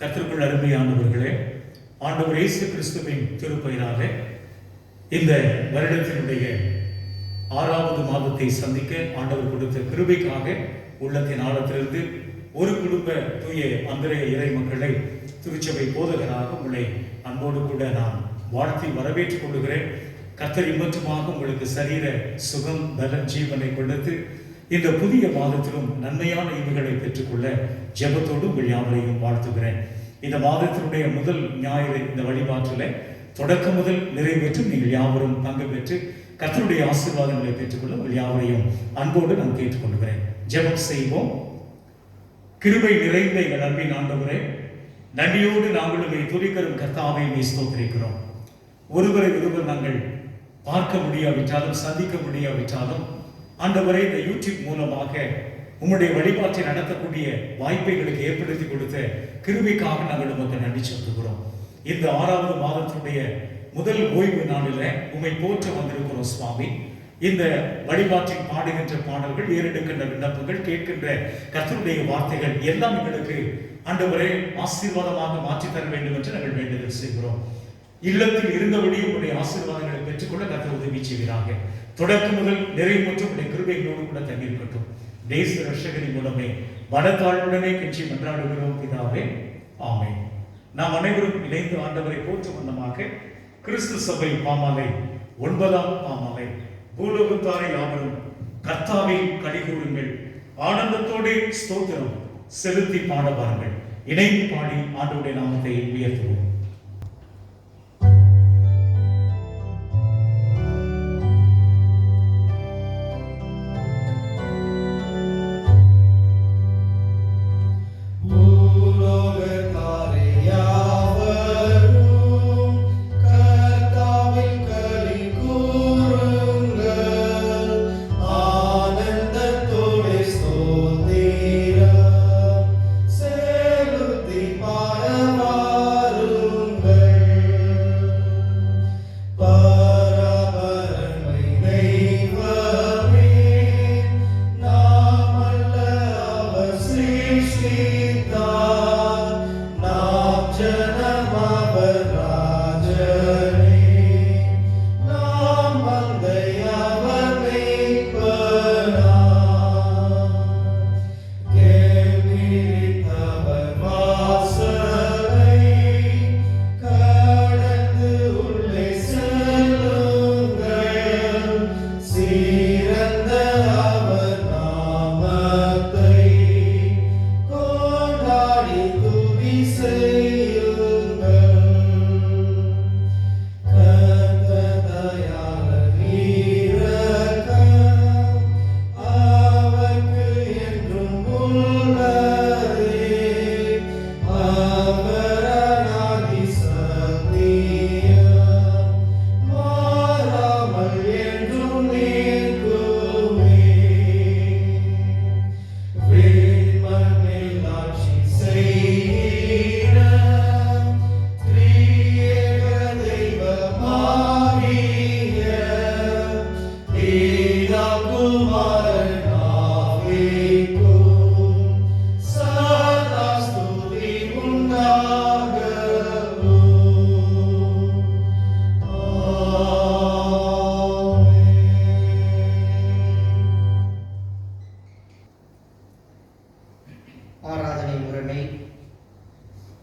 கர்த்தருக்குள் அருமையானவர்களே, ஆண்டவர் இயேசு கிறிஸ்துவின் திருப்பெயராக இந்த வருடத்தினுடைய 6வது மாதத்தை சந்திக்க ஆண்டவர் கொடுத்த கிருபைக்காக உள்ளத்தின் ஆழத்திலிருந்து ஒரு குடும்ப தூய அந்திரேய இறை மக்களை திருச்சபை போதகராக உங்களை அன்போடு கூட நான் வாழ்த்தி வரவேற்றுக் கொள்கிறேன். கர்த்தர் இம்மட்டுமாக உங்களுக்கு சரீர சுகம் பல ஜீவனை கொடுத்து இந்த புதிய மாதத்திலும் நன்மையான ஈவுகளை பெற்றுக்கொள்ள ஜெபத்தோடு உங்கள் யாவரையும் வாழ்த்துகிறேன். இந்த மாதத்தினுடைய முதல் ஞாயிறு இந்த வழிபாட்டில் தொடக்கம் முதல் நிறைவேற்று நீங்கள் யாவரும் பங்கு பெற்று கர்த்தருடைய ஆசீர்வாதங்களை பெற்றுக்கொள்ள உங்கள் யாவரையும் அன்போடு நான் கேட்டுக்கொள்கிறேன். ஜெபம் செய்வோம். கிருபை நிறைந்த எங்கள் அன்பின் ஆண்டவரே, நன்றியோடு நாங்களும் துதிக்கரும் கர்த்தாவை ஸ்தோத்திரிக்கிறோம். ஒருவரை ஒருவர் நாங்கள் பார்க்க முடியாவிட்டாலும் சந்திக்க முடியாவிட்டாலும் ஆண்டவரே, இந்த யூடியூப் மூலமாக உம்முடைய வழிபாட்டை நடத்தக்கூடிய வாய்ப்பைகளுக்கு ஏற்படுத்தி கொடுத்த கிருபைக்காக நாங்கள் உமக்கு நன்றி செலுத்துகிறோம். இந்த 6வது மாதத்தினுடைய முதல் ஓய்வு நாளில் உம்மை போற்ற வந்திருக்கிறோம் சுவாமி. இந்த வழிபாட்டில் பாடுகின்ற பாடல்கள், ஏறெடுக்கின்ற விண்ணப்பங்கள், கேட்கின்ற கர்த்தருடைய வார்த்தைகள் எல்லாம் எங்களுக்கு ஆண்டவரே ஆசீர்வாதமாக மாற்றி தர வேண்டும் என்று நாங்கள் வேண்டுதல் செய்கிறோம். இல்லத்தில் இருந்தபடி உங்களுடைய ஆசீர்வாதங்களை பெற்றுக்கொள்ள கர்த்தர் உதவி செய்கிறாங்க. தொடக்கம் முதல் நிறைவு மற்றும் உடைய கிருபைகளோடு கூட தங்கியிருக்கட்டும். தேச ரட்சகரின் மூலமே மனத்தாழ்வுடனே கெஞ்சி மன்றாடுகிறோம் பிதாவே, ஆமென். நாம் அனைவரும் இணைந்து ஆண்டவரை போற்றும் வண்ணமாக கிறிஸ்து சபை பாமாலை 9ஆம் பாமாலை பூலோகத்தாரை யாவரும் கர்த்தாவை கலிகூறுங்கள், ஆனந்தத்தோடு ஸ்தோத்திரம் செலுத்தி பாட வாருங்கள். இணைந்து பாடி ஆண்டவருடைய நாமத்தை உயர்த்துவோம்.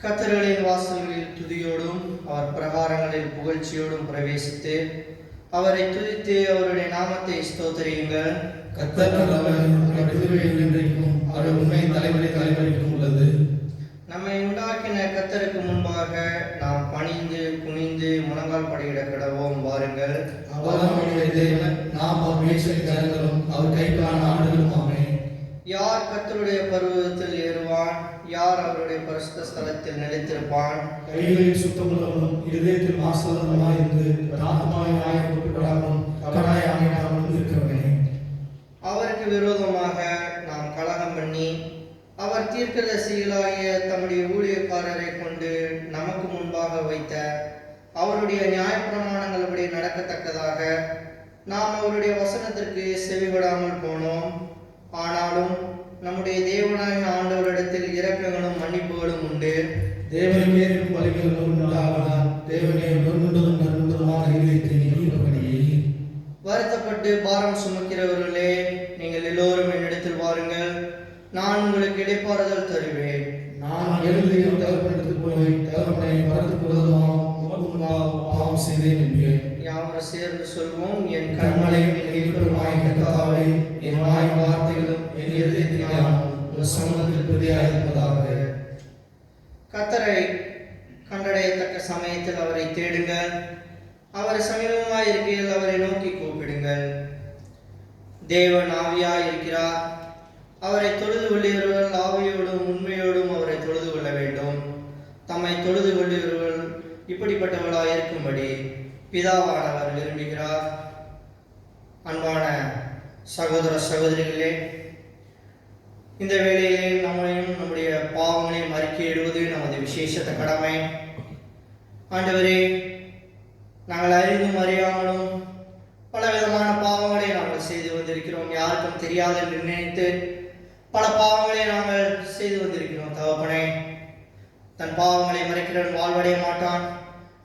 கர்த்தர்களின் வாசல்களில் துதியோடும் அவர் பிரகாரங்களில் புகழ்ச்சியோடும் பிரவேசித்து அவரை துதித்து அவருடைய நாமத்தை ஸ்தோத்திரியுங்கள். கர்த்தர் உண்மை தலைவரைக்கும் உள்ளது. நம்மை உண்டாக்கின கர்த்தருக்கு முன்பாக நாம் பணிந்து குனிந்து முழங்கால் படியிட கடவோம். வாருங்கள். அவர் கைக்கான ஆடுகளும் ஆமே. யார் கர்த்தருடைய பர்வதத்தில் ஏறுவான்? யார் அவருடைய பரிசுத்த ஸ்தலத்தில் நிலைத்திருப்பான்? கைகளில் சுத்தமுள்ளவனும் இதயத்தில் மாசுள்ளவனுமாயிருந்து இருக்கிறவனே. அவருக்கு விரோதமாக நாம் கலகம் பண்ணி அவர் தீர்க்கதரிசிகளாகிய தம்முடைய ஊழியக்காரரை கொண்டு நமக்கு முன்பாக வைத்த அவருடைய நியாயப்பிரமாணங்களபடி நடக்கத்தக்கதாக நாம் அவருடைய வசனத்திற்கு செவிகொடாமல் போனோம். ஆனாலும் நம்முடைய தேவனாகிய ஆண்டவரிடத்தில் இரக்கங்களும் மன்னிப்புகளும் உண்டு. தேவனுக்கே இருக்கும் வழிகள் உண்டாவதால் தேவனே நொறுங்குண்டதும் நறுங்குண்டதுமான இதயத்தை நீர்ப்படியே. வருத்தப்பட்டு பாரம் சுமக்கிறவர்களே, நீங்கள் எல்லோரும் என்னிடத்தில் வாருங்கள், நான் உங்களுக்கு இளைப்பாறுதல் தருவேன். நான் எழுந்து என் தகப்பனிடத்தில் போய் தகப்பனை மறந்துவிடுவதுமாம் பாவம் செய்தேன் என்பேன். யாவரும் சேர்ந்து சொல்வோம். என் கண்மலையும் கண்மலையும் எதிர்ப்புறமாய் கர்த்தாவே, என் வாய் வார்த்தைகளும் என் இதயத்திலும் உன் சமூகத்தில் பிரதியாயிருப்பதாக. கர்த்தரை கண்டடையத்தக்க சமயத்தில் அவரை தேடுங்கள், அவர் சமீபமாய் இருக்கையில் அவரை நோக்கி கூப்பிடுங்கள். தேவன் ஆவியாய் இருக்கிறார், அவரை தொழுது கொள்ளுகிறவர்கள் ஆவியோடும் உண்மையோடும் அவரை தொழுது கொள்ள வேண்டும். தம்மை தொழுது கொள்ளுகிறவர்கள் இப்படிப்பட்டவர்களாய் இருக்கும்படி பிதாவானவர் விரும்புகிறார். அன்பான சகோதர சகோதரிகளே, இந்த வேளையிலே நம்மையும் நம்முடைய பாவங்களையும் அறிக்கையிடுவது நமது விசேஷத்த கடமை. ஆண்டவரே, நாங்கள் அறிந்தும் அறியாமலும் பலவிதமான பாவங்களை நாங்கள் செய்து வந்திருக்கிறோம். யாருக்கும் தெரியாது என்று நினைத்து பல பாவங்களை நாங்கள் செய்து வந்திருக்கிறோம். தகப்பனே, தன் பாவங்களை மறைக்கிறவன் வாழ்வடைய மாட்டான்,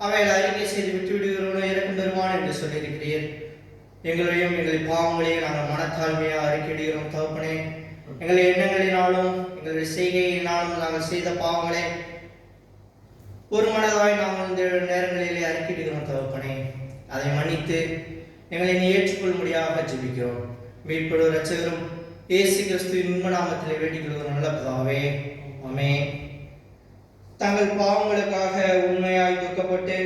அவைகளை அறிக்கை செய்து விட்டுவிடுகிறவனோ இறக்கும் பெறுவான் என்று சொல்லியிருக்கிறீர். எங்களையும் எங்களின் பாவங்களையும் நாங்கள் மனத்தாழ்மையாக அறிக்கையிடுகிறோம். தகப்பனே, எங்களை எண்ணங்களினாலும் எங்களுடைய செய்கையினாலும் நாங்கள் செய்த பாவங்களை ஒரு மனதாய் நாங்கள் இந்த நேரங்களிலே அறிக்கையிடுகிறோம். தகப்பனே, அதை மன்னித்து எங்களை நீ ஏற்றுக்கொள்ளும்படியாக ஜெபிக்கிறோம். மீட்பும் இரட்சகரும் இயேசு கிறிஸ்துவின் இன்ப நாமத்திலே வேண்டிக் கொள்கிறோம் நல்ல பிதாவே, ஆமென். தங்கள் பாவங்களுக்காக உண்மையாய் துக்கப்பட்டு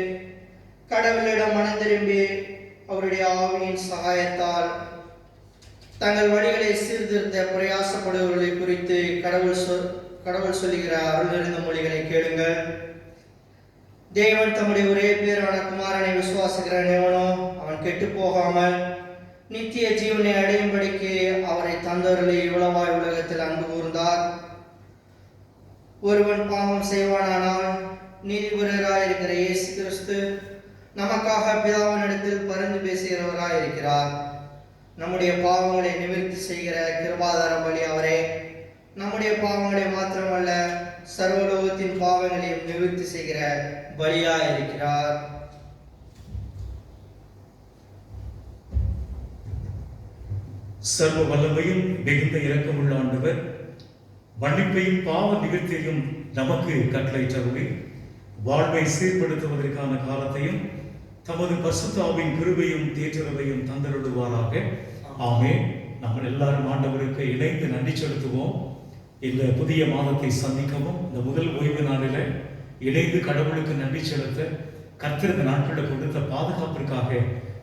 கடவுளிடம் மனம் திரும்பி அவருடைய ஆவியின் சகாயத்தால் தங்கள் வழிகளை சீர்திருத்த பிரயாசப்படுபவர்களை குறித்து கடவுள் சொல்லுகிற அருள் நிறைந்த மொழிகளை கேளுங்கள். தேவன் தம்முடைய ஒரே பேரான குமாரனை விசுவாசிக்கிறவன் எவனோ அவன் கெட்டு போகாமல் நித்திய ஜீவனை அடையும்படிக்கு அவரை தந்தவர்களை இவ்வளவாய் உலகத்தில் அன்பு கூர்ந்தார். ஒருவன் பாவம் செய்வானானால் நீதிபதியாயிருக்கிற இயேசு கிறிஸ்து நமக்காக பிதாவினிடத்தில் பரிந்து பேசுகிறவராயிருக்கிறார். நம்முடைய பாவங்களை நிவர்த்தி செய்கிற கிருபாதார பலி அவரே. நம்முடைய பாவங்களை மாத்திரமல்ல, சர்வலோகத்தின் பாவங்களையும் நிவர்த்தி செய்கிற பலியாயிருக்கிறார். சர்வ வல்லமையும் மிகுந்த இரக்கமுள்ள ஆண்டவர் மன்னிப்பையும் பாவ நிவர்த்தியையும் நமக்கு கட்டளையிட்டருளி வாழ்வை சீர்படுத்துவதற்கான காலத்தையும் தமது பரிசுத்தாவின் கிருபையும் தேற்றரவையும் தந்தருளுவாராக. ஆமென். நம்ம எல்லாரும் ஆண்டவருக்கு இணைந்து நன்றி செலுத்துவோம். இந்த புதிய மாதத்தை சந்திக்கவும் இந்த முதல் ஓய்வு நாளில் இணைந்து கடவுளுக்கு நன்றி செலுத்த கர்த்தர் இந்த நாட்களில் கொடுத்த பாதுகாப்பிற்காக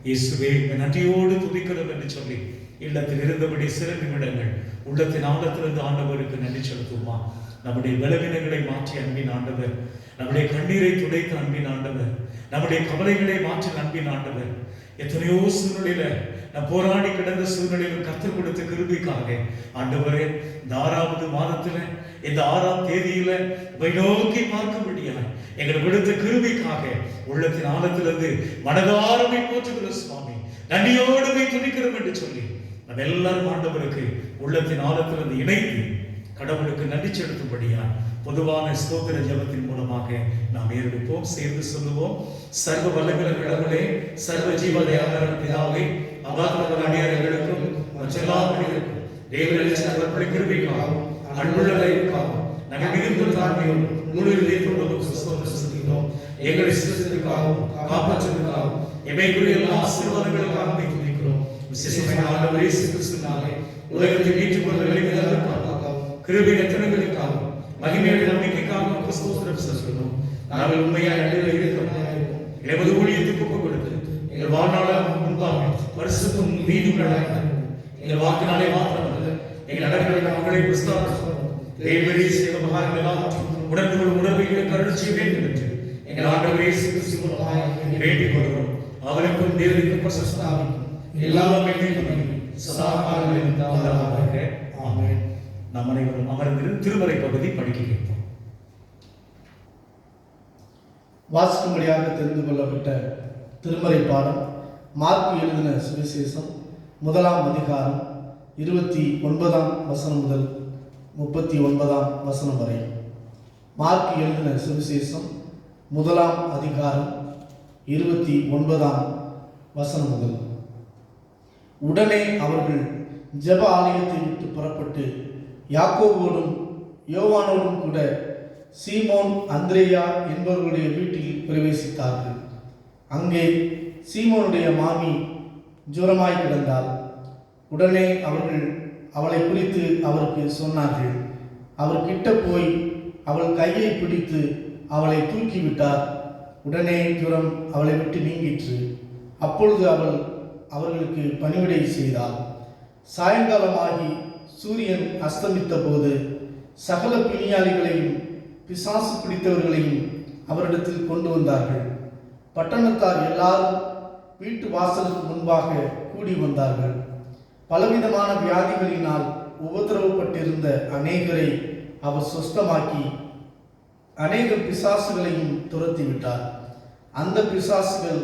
இயேசுவே நன்றியோடு துதிக்கிறோம் என்று சொல்லி இல்லத்தில் இருந்தபடி சில நிமிடங்கள் உள்ளத்தின் ஆழத்திலிருந்து ஆண்டவருக்கு நன்றி செலுத்துவோமா? நம்முடைய பலவீனங்களை மாற்றி அன்பின் ஆண்டவர், நம்முடைய கண்ணீரை துடைத்த அன்பின் ஆண்டவர், நம்முடைய கவலைகளை மாற்றி அன்பின் ஆண்டவர். எத்தனையோ சூழ்நிலையில நான் போராடி கிடந்த சூழ்நிலையில் கர்த்தர் கொடுத்த கிருபைக்காக ஆண்டவரே, இந்த 6வது மாதத்துல இந்த 6ஆம் தேதியில உம்மை நோக்கி பார்க்கும்படியாய் எங்களுக்கு கொடுத்த கிருபைக்காக உள்ளத்தின் ஆழத்திலிருந்து மனதாரமை போற்றுகிற சுவாமி, நன்றியோடு துதிக்கிறோம் என்று சொல்லி நம்ம எல்லாரும் ஆண்டவருக்கு உள்ளத்தின் ஆழத்திலிருந்து இணைந்து கடவுளுக்கு நன்றி செலுத்தும்படியா பொதுவான ஸ்தோத்திர ஜெபத்தின் மூலமாக நாம் ஏறெடுப்போம். சேர்ந்து சொல்லுவோம். சர்வ வல்லமையுள்ள கடவுளே, சர்வ ஜீவதயாளர் பிதாவே, அகாதவர்கள் அடியார்களுக்கும் மற்றெல்லா மனிதருக்கும் தேவனுடைய கிருபைக்காகவும் அன்புள்ள தயவுக்காகவும் நாங்கள் மிகுந்த தாழ்மையோடு முழு இதயத்தோடு ஸ்தோத்திரம் செலுத்துகிறோம். எங்களை சிறுத்திற்காகவும் காப்பாற்றுவதற்காகவும் எமைக்குரிய எல்லா ஆசீர்வாதங்களுக்காக துதிக்கிறோம். விசேஷமாக ஆண்டவர் இயேசு கிறிஸ்துவினாலே உலகத்தை மீட்டுக் கொண்ட வெளிவதற்காகவும் கிருபை எத்தனைகளுக்காகவும் மகிமையான நம்பிக்கைக்காகவும் ஸ்தோத்திரம் செலுத்துகிறோம். நாங்கள் உண்மையாக நடுவில் இருக்கிறோம். எமது ஊழியத்துக்கு ஒப்புக் கொடுத்து எங்கள் வாழ்நாளாக முன்பாக பரிசுத்தம் நீதிகளாக எங்கள் வாக்கினாலே மாத்திரமல்ல, எங்கள் நடக்கிற மக்களை தேவரீ செய்த மகான்கள் எல்லாவற்றும் உணர்வுகள் உணர்வைகளை கருணை செய்ய வேண்டும் என்று எங்கள் ஆண்டவர் இயேசு கிறிஸ்து மூலமாக வேண்டிக் கொள்கிறோம். அவருக்கும் தேவனுக்கும் பிரசஸ்தாவிக்கும் எல்லா மகிமையும் சதா காலங்களிலும் உண்டாவதாக. ஆமென். நாம் அனைவரும் அமர்ந்து திருமறை பகுதி படிக்க கேட்போம். வாசிக்கும்படியாக தெரிந்து கொள்ளப்பட்ட திருமறை பாடம் மார்க்கு எழுதின சுவிசேஷம் 1ஆம் அதிகாரம் 29ஆம் வசனம் முதல் 39ஆம் வசனம் வரை. மார்க் எழுதின சுவிசேஷம் 1ஆம் அதிகாரம் 29ஆம் வசனம் முதல். உடனே அவர்கள் ஜெப ஆலயத்தை விட்டு புறப்பட்டு யாக்கோபோடும் யோவானோடும் கூட சீமோன் அந்திரேயா என்பவர்களுடைய வீட்டில் பிரவேசித்தார்கள். அங்கே சீமோனுடைய மாமி ஜுரமாய் கிடந்தாள். உடனே அவர்கள் அவளை குறித்து அவருக்கு சொன்னார்கள். அவர் கிட்ட போய் அவள் கையை பிடித்து அவளை தூக்கிவிட்டார். உடனே ஜுரம் அவளை விட்டு நீங்கிற்று. அப்பொழுது அவள் அவர்களுக்கு பணிவிடை செய்தாள். சாயங்காலமாகி சூரியன் அஸ்தமித்த போது சகல பிணியாளிகளையும் பிசாசு பிடித்தவர்களையும் அவரிடத்தில் கொண்டு வந்தார்கள். பட்டணத்தார் எல்லாரும் வீட்டு வாசலுக்கு முன்பாக கூடி வந்தார்கள். பலவிதமான வியாதிகளினால் உபத்திரவப்பட்டிருந்த அநேகரை அவர் சுஸ்தமாக்கி அநேக பிசாசுகளையும் துரத்திவிட்டார். அந்த பிசாசுகள்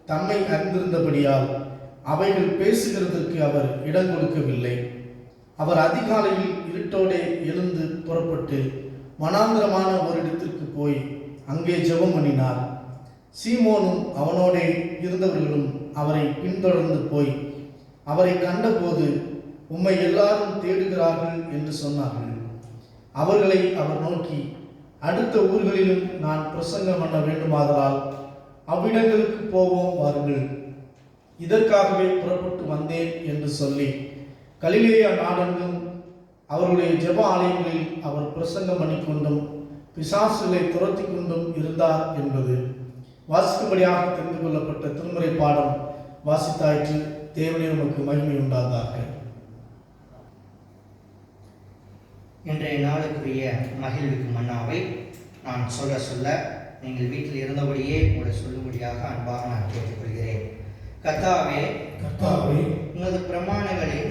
தம்மை அறிந்திருந்தபடியால் அவைகள் பேசுகிறதற்கு அவர் இடம் கொடுக்கவில்லை. அவர் அதிகாலையில் இருட்டோடே எழுந்து புறப்பட்டு வனாந்திரமான ஒரு இடத்திற்கு போய் அங்கே ஜெபம் பண்ணினார். சீமோனும் அவனோடே இருந்தவர்களும் அவரை பின்தொடர்ந்து போய் அவரை கண்டபோது, உம்மை எல்லாரும் தேடுகிறார்கள் என்று சொன்னார்கள். அவர்களை அவர் நோக்கி, அடுத்த ஊர்களிலும் நான் பிரசங்கம் பண்ண வேண்டுமாதலால் அவ்விடங்களுக்கு போவோம் வாருங்கள், இதற்காகவே புறப்பட்டு வந்தேன் என்று சொல்லி கலிலேயா நாடெங்கும் அவருடைய ஜெப ஆலயங்களில் அவர் பிரசங்கம் பண்ணிக்கொண்டும் பிசாசுகளை துரத்தி கொண்டும் இருந்தார் என்பது வாசிக்கும்படியாக தெரிந்து கொள்ளப்பட்ட திருமுறை பாடம் வாசித்தாயிற்று. தேவனே உமக்கு மகிமை உண்டாதாக. இன்றைய நாளுக்குரிய மகிழ்வுக்கு மன்னாவை நான் சொல்ல நீங்கள் வீட்டில் இருந்தபடியே உங்களை சொல்லும்படியாக அன்பாக நான் கேட்டுக்கொள்கிறேன். கர்த்தாவே, உமது பிரமாணங்களின்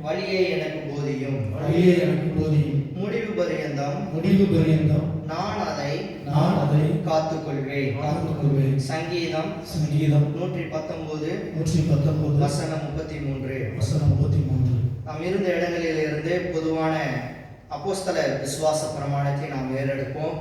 வழியை எனக்கு போதியும். முடிவு பரியந்தம் நான் அதை காத்துக்கொள்வேன். சங்கீதம் 119 வசனம் 33. நாம் இருந்த இடங்களிலிருந்து பொதுவான அப்போஸ்தலர் விசுவாச பிரமாணத்தை நாம் ஏறெடுப்போம்.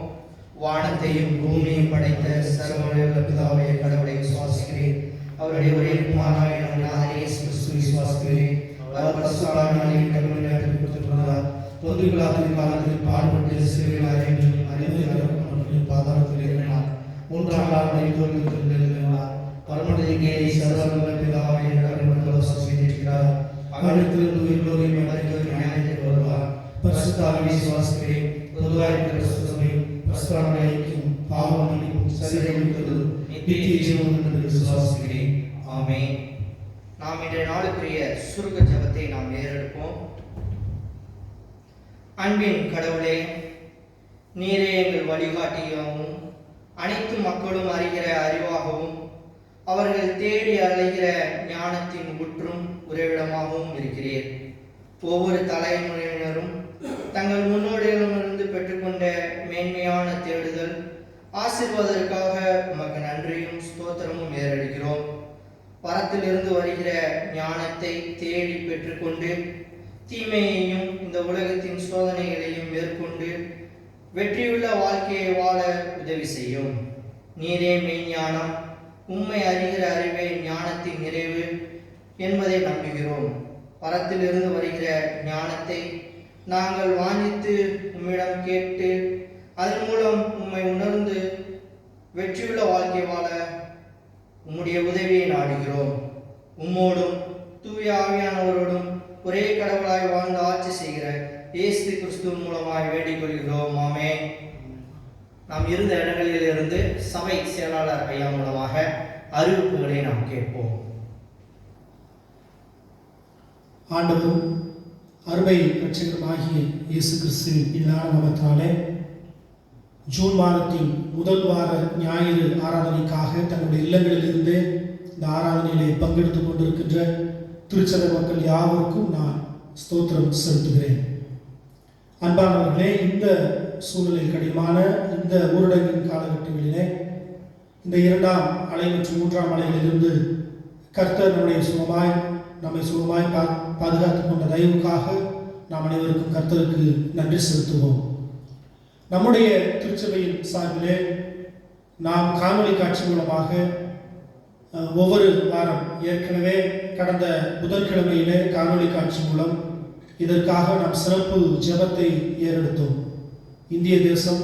வானத்தையும் பூமியையும் படைத்த சர்வவல்லமையுள்ள பிதாவாகிய கடவுளை விசுவாசிக்கிறேன். அவருடைய ஒரே குமாரனாகிய நம் நாதர் இயேசு கிறிஸ்துவை விசுவாசிக்கிறேன். அவர் பரிசுத்த ஆவியானவரின் கருணையால் பெற்றுக்கொண்டார். பொது காலத்தில் பாடுபட்டு சிலுவையில் அறைந்து பாதாளத்தில் இறங்கினார். 3ஆம் நாள் மரித்தோரிலிருந்து எழுந்தினார். பரமண்டலத்திலே சர்வவல்லமையுள்ள பிதாவாகிய கடவுளை விசுவாசிக்கிறார். அகலத்திலிருந்து உயிரோரையும் மரித்தோரையும் நியாயத்திற்கு வருவார். பரிசுத்த ஆவியை விசுவாசிக்கிறேன். பொதுவாய் கிறிஸ்துவை பரிசுத்தமாக்கும் பாவம் மன்னிப்பும் சரீரமும் நித்திய ஜீவனும் என்று விசுவாசிக்கிறேன். ஆமென். நாம் இன்றைய நாளுக்குரிய சுருக்க ஜெபத்தை நாம் ஏறெடுப்போம். அன்பின் கடவுளே, நீரே எங்கள் வழிகாட்டியாகவும் அனைத்து மக்களும் அறிகிற அறிவாகவும் அவர்கள் தேடி அலைகிற ஞானத்தின் ஊற்றும் உறைவிடமாகவும் இருக்கிறீர். ஒவ்வொரு தலைமுறையினரும் தங்கள் முன்னோடிகளிடமிருந்து பெற்றுக்கொண்ட மேன்மையான தேடுதல் ஆசீர்வாதத்திற்காக உமக்கு நன்றியும் ஸ்தோத்திரமும் ஏறெடுக்கிறோம். பரத்திலிருந்து வருகிற ஞானத்தை தேடி பெற்றுக்கொண்டு தீமையையும் இந்த உலகத்தின் சோதனைகளையும் மேற்கொண்டு வெற்றியுள்ள வாழ்க்கையை வாழ உதவி செய்யும். நீரே மெய்ஞானம், உம்மை அறிகிற அறிவே ஞானத்தின் நிறைவு என்பதை நம்புகிறோம். பரத்திலிருந்து வருகிற ஞானத்தை நாங்கள் வாஞ்சித்து உம்மிடம் கேட்டு அதன் மூலம் உம்மை உணர்ந்து வெற்றியுள்ள வாழ்க்கை வாழ உம்முடைய உதவியை நாடுகிறோம். உம்மோடும் தூய ஆவியானவரோடும் ஒரே கடவுளாய் வாழ்ந்து ஆட்சி செய்கிற இயேசு கிறிஸ்து மூலமாய் வேண்டிக் கொள்கிறோம். ஆமென். நாம் இருந்த இடங்களிலிருந்து சபை செயலாளர் ஐயா மூலமாக அறிவிப்புகளை நாம் கேட்போம். ஆண்டவரும் அருமை இரட்சகருமாகிய இயேசு கிறிஸ்துவின் இல்லாத நாமத்தினாலே ஜூன் மாதத்தின் முதல் வார ஞாயிறு ஆராதனைக்காக தங்களுடைய இல்லங்களிலிருந்து இந்த ஆராதனையிலே பங்கெடுத்துக் கொண்டிருக்கின்ற திருச்சபை மக்கள் யாவருக்கும் நான் ஸ்தோத்திரம் செலுத்துகிறேன். அன்பானவர்களே, இந்த சூழ்நிலை கடினமான இந்த ஊரடங்கின் காலகட்டங்களிலே இந்த 2ஆம் அலை மற்றும் 3ஆம் அலைகளிலிருந்து கர்த்தர் நம்மை சுகமாய் பாதுகாத்துக் கொண்ட தயவுக்காக நாம் அனைவருக்கும் கர்த்தருக்கு நன்றி செலுத்துவோம். நம்முடைய திருச்சபையின் சார்பிலே நாம் காணொளி காட்சி மூலமாக ஒவ்வொரு வாரம் ஏற்கனவே கடந்த புதன்கிழமையிலே காணொளி காட்சி மூலம் இதற்காக நாம் சிறப்பு ஜெபத்தை ஏறெடுத்தோம். இந்திய தேசம்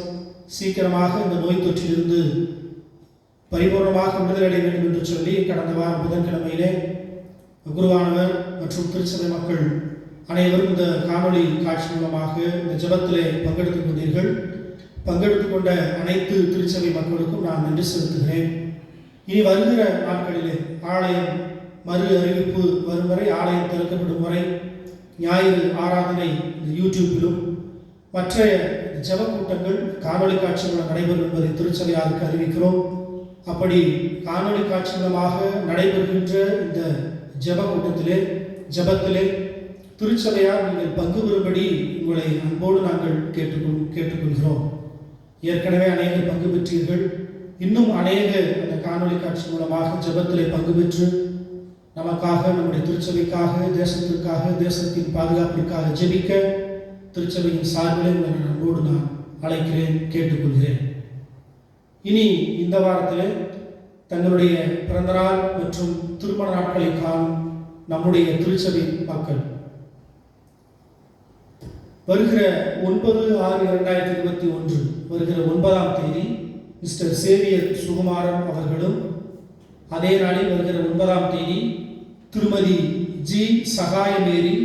சீக்கிரமாக இந்த நோய் தொற்றிலிருந்து பரிபூர்ணமாக விடுதலை அடைய வேண்டும் என்று சொல்லி கடந்த வாரம் புதன்கிழமையிலே குருவானவர் மற்றும் திருச்சபை மக்கள் அனைவரும் இந்த காணொளி காட்சி மூலமாக இந்த ஜெபத்திலே பங்கெடுத்துக் கொண்டீர்கள். பங்கெடுத்துக் கொண்ட அனைத்து திருச்சபை மக்களுக்கும் நான் நன்றி செலுத்துகிறேன். இனி வருகிற நாட்களிலே ஆலயம் மறு அறிவிப்பு வரும் வரை, ஆலயம் திறக்கப்படும் வரை ஞாயிறு ஆராதனை இந்த யூடியூப்பிலும் மற்ற ஜெப கூட்டங்கள் காணொளி காட்சி மூலம் நடைபெறும் என்பதை திருச்சபையாருக்கு அறிவிக்கிறோம். அப்படி காணொளி காட்சி மூலமாக நடைபெறுகின்ற இந்த ஜெப கூட்டத்திலே ஜெபத்திலே திருச்சபையார் நீங்கள் பங்கு பெறும்படி உங்களை அன்போடு நாங்கள் கேட்டுக்கொள்கிறோம். ஏற்கனவே அநேகர் பங்கு பெற்றீர்கள். இன்னும் அநேகர் அந்த காணொளி காட்சி மூலமாக ஜெபத்திலே பங்கு பெற்று நமக்காக, நம்முடைய திருச்சபைக்காக, தேசத்திற்காக, தேசத்தின் பாதுகாப்பிற்காக ஜெபிக்க திருச்சபையின் சார்பிலே உங்களை அன்போடு நான் அழைக்கிறேன், கேட்டுக்கொள்கிறேன். இனி இந்த வாரத்திலே தங்களுடைய பிறந்தநாள் மற்றும் திருமண நாட்களை காணும் நம்முடைய திருச்சபை மக்கள் வருகிற 9/6/2021 வருகிற 9ஆம் தேதி மிஸ்டர் சேவியர் சுகுமாரன் அவர்களும், அதே நாளில் வருகிற 9ஆம் தேதி திருமதி G Sagayamary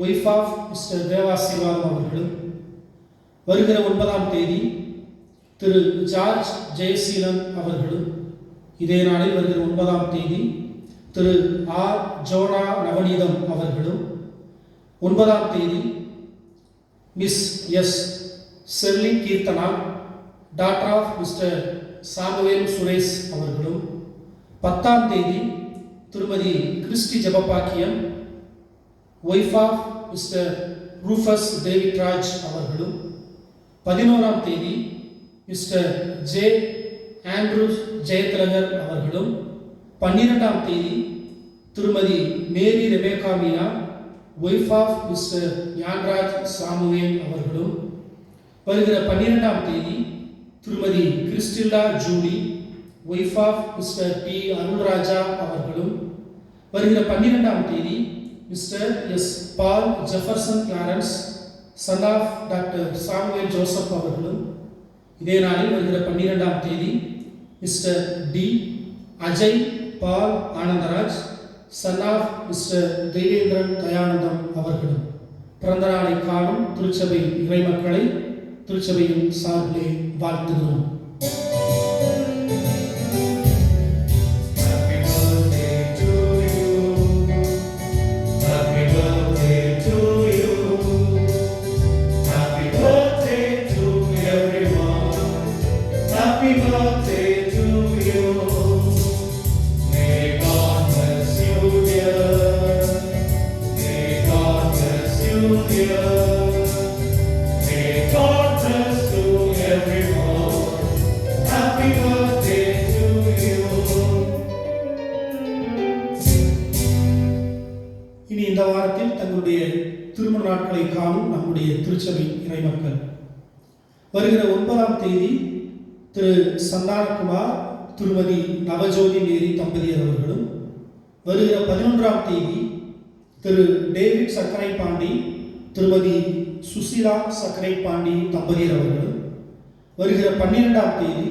wife of mister Devasirvatham அவர்களும், வருகிற 9ஆம் தேதி திரு ஜார்ஜ் ஜெயசீலன் அவர்களும், இதே நாளில் வருகிற 9ஆம் தேதி திரு ஆர் ஜோனா நவநீதம் அவர்களும், 9ஆம் தேதி Miss S Sherlin Keerthana daughter of mister Samuel Suresh அவர்களும், 10ஆம் தேதி திருமதி Christy Jebapakkiyam wife of mister Rufus David Raj அவர்களும், 11ஆம் தேதி மிஸ்டர் ஜே ஆண்ட்ரூஸ் ஜெயதிலகர் அவர்களும், 12ஆம் தேதி திருமதி Mary Rebecca Meena wife of mister Gnanaraj Samuel அவர்களும், வருகிற 12ஆம் தேதி திருமதி Christilla Julie wife of mister T Arulraja அவர்களும், வருகிற 12ஆம் தேதி mister S Paul Jefferson Clarence son of doctor Samuel Joseph அவர்களும், இதே நாளில் வருகிற 12ஆம் தேதி mister T Ajay Paul Anandaraj son of mister Deivendran Dayanandam அவர்களும் பிறந்த நாளை காணும் திருச்சபை இறைமக்களை திருச்சபையின் சார்பிலே வாழ்த்துகிறோம். இனி இந்த வாரத்தில் தங்களுடைய திருமண நாட்களை காணும் நம்முடைய திருச்சபை இறைமக்கள் வருகிற 9ஆம் தேதி திரு சந்தானகுமார் திருமதி நவஜோதி மேரி தம்பதியர் அவர்களும், வருகிற 11ஆம் தேதி திரு டேவிட் சக்கரை பாண்டி திருமதி சுசிலா சக்கரை பாண்டி தம்பதியர் அவர்களும், வருகிற 12ஆம் தேதி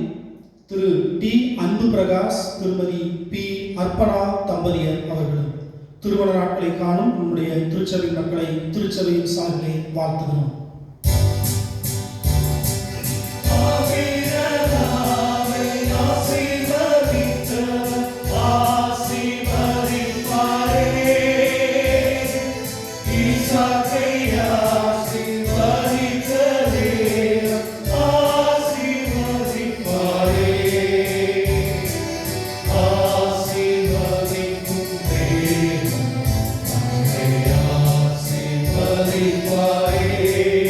திரு டி அன்பு பிரகாஷ் திருமதி பி அர்ப்பணா தம்பதியர் அவர்களும் திருமண நாட்களை காணும் நம்முடைய திருச்சபை மக்களை திருச்சபையின் சார்பிலே வாழ்த்துகிறோம். Bye.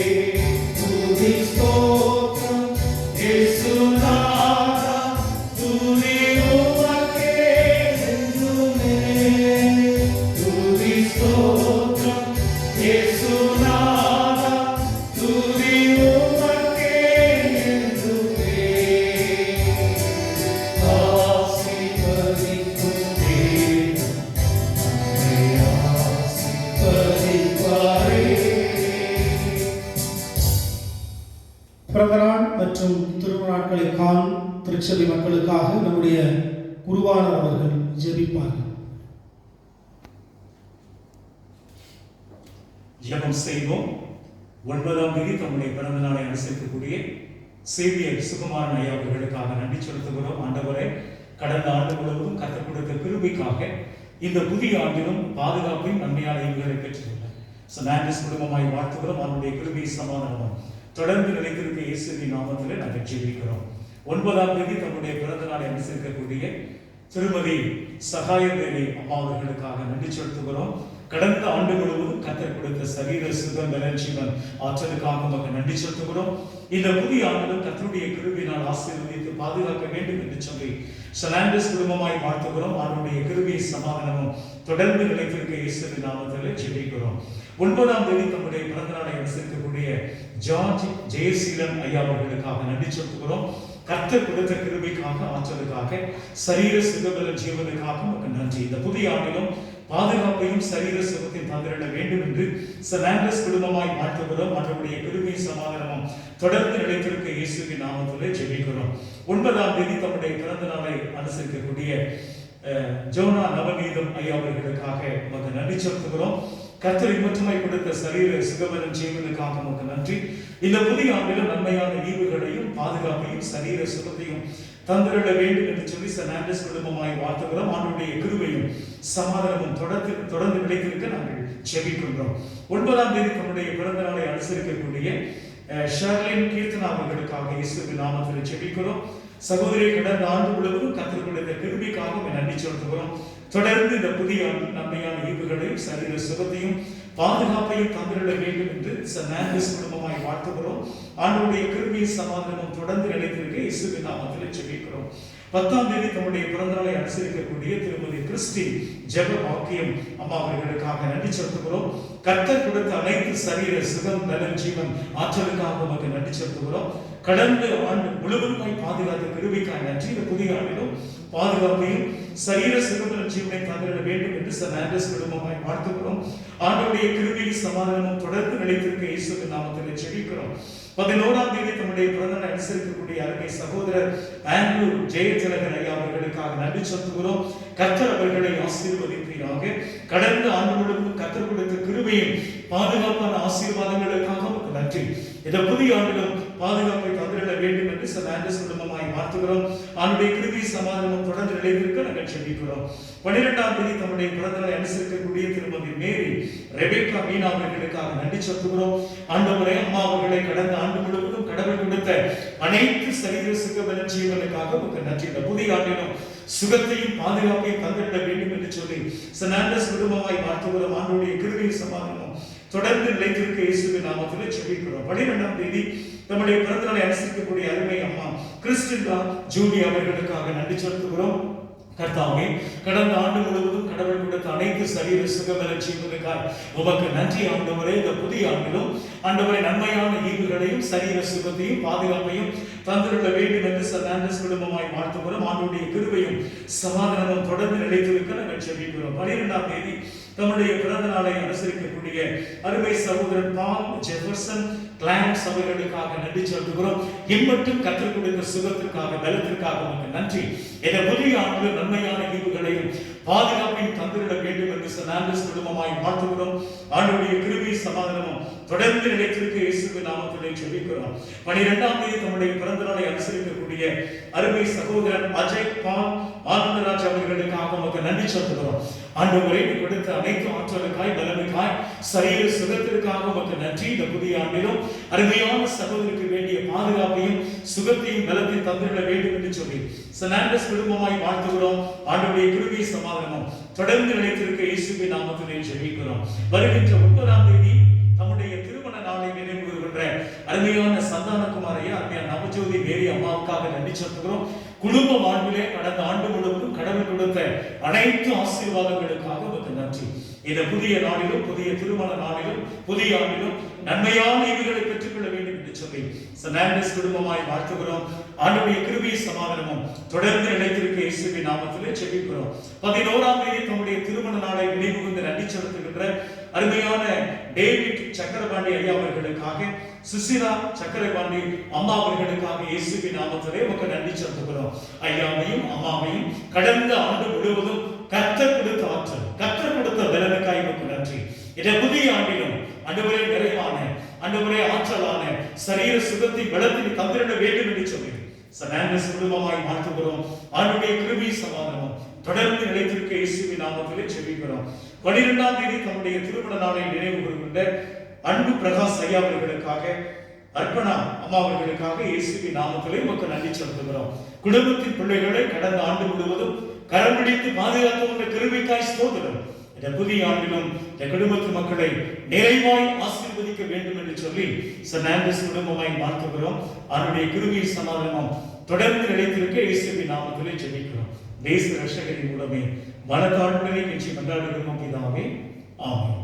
மற்றும் திருமண நாட்களை காணும் திருச்சபை மக்களுக்காக நம்முடைய குருவானவர் அவர்கள் ஜெபிப்பார்கள். ஜெபம் செய்வோம். 9ஆம் தேதி தம்முடைய பிறந்த நாளை அனுசரிக்கக்கூடிய சேவியர் சுகுமாரன் ஐயா அவர்களுக்காக நன்றி செலுத்துகிறோம். ஆண்டவரே, கடந்த ஆண்டு முழுவதும் கற்றுக் கொடுத்த கிருபைக்காக இந்த புதிய ஆண்டிலும் பாதுகாப்பையும் நன்மையான ஈவுகளை பெற்றுள்ளனர். ஆண்டர்ஸ் குடும்பமாய் வாழ்த்துகிறோம். அவருடைய கிருபை சமாதானமும் தொடர்ந்து நிலைத்திருக்க இயேசுவின் நாமத்திலே நாங்கள் ஜெபிக்கிறோம். 9ஆம் தேதி தம்முடைய பிறந்த நாளை அனுசரிக்கக்கூடிய திருமதி சகாயதேவி அம்மா அவர்களுக்காக நன்றி செலுத்துகிறோம். கடந்த ஆண்டு முழுவதும் கர்த்தர் கொடுத்த சரீர சுகம் பலன் ஆற்றலுக்காக நமக்கு நன்றி செலுத்துகிறோம். இந்த புதிய ஆண்டிலும் கர்த்தருடைய கிருபையினால் ஆசீர்வதித்து பாதுகாக்க வேண்டும் என்று சொல்லி ஷலாண்டஸ் குடும்பமாய் வாழ்த்துகிறோம். அவருடைய கிருபை சமாதானமும் தொடர்ந்து நிலைத்திருக்க இயேசுவின் நாமத்தில் ஜெபிக்கிறோம். 9ஆம் தேதி தம்முடைய பிறந்த நாளை அனுசரிக்கக்கூடிய ஜார்ஜ் ஜெயசீலன் ஐயா அவர்களுக்காக நன்றி செலுத்துகிறோம். கர்த்தர் கொடுத்த கிருபைக்காக ஆற்றலுக்காக சரீர சுகபல ஜீவனுக்காக நமக்கு நன்றி. இந்த புதிய ஆண்டிலும் பாதுகாப்பையும் சரீர சுகத்தையும் தந்திட வேண்டும் என்று ஷலாண்டஸ் குடும்பமாய் வாழ்த்துகிறோம். அவருடைய கிருபை சமாதானமும் தொடர்ந்து நிலைத்திருக்க இயேசுவின் நாமத்திலே ஜெபிக்கிறோம். 9ஆம் தேதி தம்முடைய பிறந்த நாளை அனுசரிக்கக்கூடிய ஜோனா நவநீதம் ஐயா அவர்களுக்காக நமக்கு நன்றி செலுத்துகிறோம். கர்த்தர் மட்டுமாய் கொடுத்த சரீர சுகபலன் ஜீவனுக்காக நமக்கு நன்றி. இந்த புதிய ஆண்டிலும் நன்மையான ஈவுகளையும் பாதுகாப்பையும் சரீர சுகத்தையும் தந்திட வேண்டும் என்று சொல்லி ஷலாண்டஸ் குடும்பமாய் வாழ்த்துகிறோம். அவருடைய கிருபையும் சமாதானமும் தொடர்ந்து நிலைத்திருக்க நாங்கள் ஜெபிக்கின்றோம். 9ஆம் தேதி தன்னுடைய பிறந்த நாளை அனுசரிக்கக்கூடிய ஷர்லின் கீர்த்தனா அவர்களுக்காக இயேசுவின் நாமத்தில் ஜெபிக்கிறோம். சகோதரி, கடந்த ஆண்டு முழுவதும் கர்த்தர் கொடுத்த கிருபைக்காக நன்றி செலுத்துகிறோம். தொடர்ந்து இந்த புதிய நன்மையான ஈவுகளையும் சரீர சுகத்தையும் பாதுகாப்பையும் தந்திட வேண்டும் என்று ஷலாண்டஸ் குடும்பமாய் வாழ்த்துகிறோம். ஆண்டவருடைய கிருபை சமாதானமும் தொடர்ந்து நிலைத்திருக்க இயேசுவின் நாமத்தில் ஜெபிக்கிறோம். 10ஆம் தேதி தம்முடைய பிறந்த நாளை அனுசரிக்கக்கூடிய திருமதி கிறிஸ்டி ஜெப வாக்கியம் அம்மா அவர்களுக்காக நன்றி செலுத்துகிறோம். கர்த்தர் கொடுத்த அனைத்து சரீர சுகம் பலன் ஜீவன் ஆற்றலுக்காக நமக்கு நன்றி செலுத்துகிறோம். கடந்த ஆண்டு முழுவதுமாய் பாதுகாத்த கிருபைக்காக நன்றி. இந்த புதிய ஆண்டிலும் பாதுகாப்பையும் சரீர சுகபலன் ஜீவனை தந்திட வேண்டும் என்று ஷலாண்டஸ் குடும்பமாய் வாழ்த்துகிறோம். ஆண்டவருடைய கிருபை சமாதானமும் தொடர்ந்து நிலைத்திருக்க இயேசுவின் நாமத்தில் ஜெபிக்கிறோம். 11ஆம் தேதி தம்முடைய பிறந்த நாளை அனுசரிக்கக்கூடிய அருமை சகோதரர் ஆண்ட்ரூ ஜெயதிலகன் ஐயா அவர்களுக்காக நன்றி செலுத்துகிறோம். கர்த்தர் அவர்களை ஆசீர்வதிப்பீராக. கடந்த ஆண்டு முழுவதும் கர்த்தர் கொடுத்த கிருபையும் பாதுகாப்பான ஆசீர்வாதங்களுக்காக நமக்கு நன்றி. இந்த புதிய ஆண்டிலும் பாதுகாப்பை தந்திட வேண்டும் என்று ஷலாண்டஸ் குடும்பமாய் வாழ்த்துகிறோம். அவருடைய கிருபை சமாதானம் தொடர்ந்து நிலைத்திருக்க நாங்கள் ஜெபிக்கிறோம். 12ஆம் தேதி தம்முடைய பிறந்த நாளை அனுசரிக்கக்கூடிய திருமதி மேரி ரெபேக்கா மீனா அவர்களுக்காக நன்றி செலுத்துகிறோம். ஆண்டவரே, அம்மா அவர்களை கடந்த ஆண்டு முழுவதும் கடவுள் கொடுத்த அனைத்து சரீர சுகபல ஜீவனுக்காக உங்களுக்கு நன்றி. இந்த புதிய ஆண்டிலும் சுகத்தையும் பாதுகாப்பையும் தந்திட வேண்டும் என்று சொல்லி ஷலாண்டஸ் குடும்பமாய் வாழ்த்துகிறோம். ஆண்டவருடைய கிருபை சமாதானம் தொடர்ந்து நிலைத்திருக்க இயேசுவின் நாமத்தில் ஜெபிக்கிறோம். 12ஆம் தேதி நம்முடைய பிறந்த நாளை அனுசரிக்கக்கூடிய அருமை அம்மா கிறிஸ்டினா ஜூலி அவர்களுக்காக நன்றி செலுத்துகிறோம். கர்த்தாவே, கடந்த ஆண்டு முழுவதும் கடவுள் கொடுத்த அனைத்து சரீர சுகபல ஜீவனுக்காக உமக்கு நன்றி. ஆண்டவரே, இந்த புதிய ஆண்டிலும் ஆண்டவரை நன்மையான ஈவுகளையும் சரீர சுகத்தையும் பாதுகாப்பையும் தந்திட வேண்டும் என்று ஷலாண்டஸ் குடும்பமாய் வாழ்த்துகிறோம். ஆண்டவருடைய கிருபையும் சமாதானமும் தொடர்ந்து நிலைத்திருக்க நாங்கள் ஜெபிக்கிறோம். 12ஆம் தேதி தம்முடைய பிறந்த நாளை அனுசரிக்கக்கூடிய அருமை சகோதரன் பால் ஜெஃபர்சன் கிளான்ஸ் அவர்களுக்காக நன்றி செலுத்துகிறோம். இம்மட்டும் கற்றுக் கொடுத்த சுகத்திற்காக பலத்திற்காக நமக்கு நன்றி. இந்த புதிய ஆண்டு நன்மையான ஈவுகளையும் பாதுகாப்பையும் தந்திட வேண்டும் என்று ஷலாண்டஸ் குடும்பமாய் வாழ்த்துகிறோம். ஆண்டவருடைய கிருபை சமாதானமும் தொடர்ந்து நிலைத்திருக்க இயேசுவின் நாமத்திலே ஜெபிக்கிறோம். 12ஆம் தேதி தம்முடைய பிறந்த நாளை அனுசரிக்கக்கூடிய அருமை சகோதரன் அஜய் பால் ஆனந்தராஜ் அவர்களுக்காக நமக்கு நன்றி செலுத்துகிறோம். ஆண்டவரே, கொடுத்த அனைத்து ஆற்றலுக்காய் பலனுக்காய் சரீர சுகத்திற்காக நமக்கு நன்றி. இந்த புதிய ஆண்டிலும் அருமையான சகோதரருக்கு வேண்டிய பாதுகாப்பையும் சுகத்தையும் பலத்தையும் தந்திட வேண்டும் என்று சொல்லி ஷலாண்டஸ் குடும்பமாய் வாழ்த்துகிறோம். ஆண்டவருடைய கிருபை சமாதானமும் தொடர்ந்து நிலைத்திருக்க இயேசுவின் நாமத்திலே ஜெபிக்கிறோம். வருகின்ற 9ஆம் தேதி நம்முடைய திருமண நாளை நினைவு கூறுகின்ற அருமையான சந்தானகுமாரையா அருமையான நவஜோதி மேரி அம்மாவுக்காக நன்றி செலுத்துகிறோம். குடும்ப வாழ்விலே கடந்த ஆண்டு முழுவதும் கடவுள் கொடுத்த அனைத்து ஆசீர்வாதங்களுக்காக நமக்கு நன்றி. இந்த புதிய நாளிலும் புதிய திருமண நாளிலும் புதிய ஆண்டிலும் நன்மையான ஈவுகளை பெற்றுக்கொள்ள வேண்டும் என்று சொல்லி ஷலாண்டஸ் குடும்பமாய் வாழ்த்துகிறோம். ஆண்டவருடைய கிருபை சமாதானமும் தொடர்ந்து நிலைத்திருக்க இயேசுவின் நாமத்திலே ஜெபிக்கிறோம். 11ஆம் தேதி தம்முடைய திருமண நாளை நினைவு கூர்ந்து நன்றி செலுத்துகின்ற அருமையான டேவிட் சக்கரபாண்டி ஐயா அவர்களுக்காக, சுசிலா சக்கரபாண்டி அம்மா அவர்களுக்காக இயேசுவின் நாமத்திலே உமக்கு நன்றி செலுத்துகிறோம். ஐயாவையும் அம்மாவையும் கடந்த ஆண்டு முழுவதும் கர்த்தர் கொடுத்த ஆற்றல், கர்த்தர் கொடுத்த பலனுக்காய் உமக்கு நன்றி. இந்த புதிய ஆண்டிலும் ஆண்டவரே நிறைவான, ஆண்டவரே ஆற்றலான சரீர சுகத்தை பலத்தில் தந்திட வேண்டும் என்று சொல்லி சனாண்டஸ் குடும்பமாய் மாற்றுகிறோம். ஆண்டுடைய கிருபை சமாதானம் தொடர்ந்து நிலைத்திருக்க இயேசுவின் நாமத்திலே ஜெபிக்கிறோம். 12ஆம் தேதி தம்முடைய திருமண நாளை நினைவு கூறுகின்ற அன்பு பிரகாஷ் ஐயா அவர்களுக்காக, அர்ப்பணா அம்மா அவர்களுக்காக இயேசுவின் நாமத்திலே உமக்கு நன்றி செலுத்துகிறோம். குடும்பத்தின் பிள்ளைகளை கடந்த ஆண்டு முழுவதும் கரம் பிடித்து பாதுகாத்து உள்ள கிருபைக்காய் ஸ்தோத்திரம். இந்த புதிய ஆண்டிலும் இந்த குடும்பத்து மக்களை நிறைவாய் ஆசீர்வதிக்க வேண்டும் என்று சொல்லி சனாண்டஸ் குடும்பமாய் மாற்றுகிறோம். அவருடைய கிருபை சமாதானம் தொடர்ந்து நிலைத்திருக்க இயேசுவின் நாமத்திலே ஜெபிக்கிறோம். தேச ரட்சகரின் மூலமே மனத்தாழ்வுகளை நிச்சயம் கொண்டாடுகிறோம் பிதாவே, ஆமென்.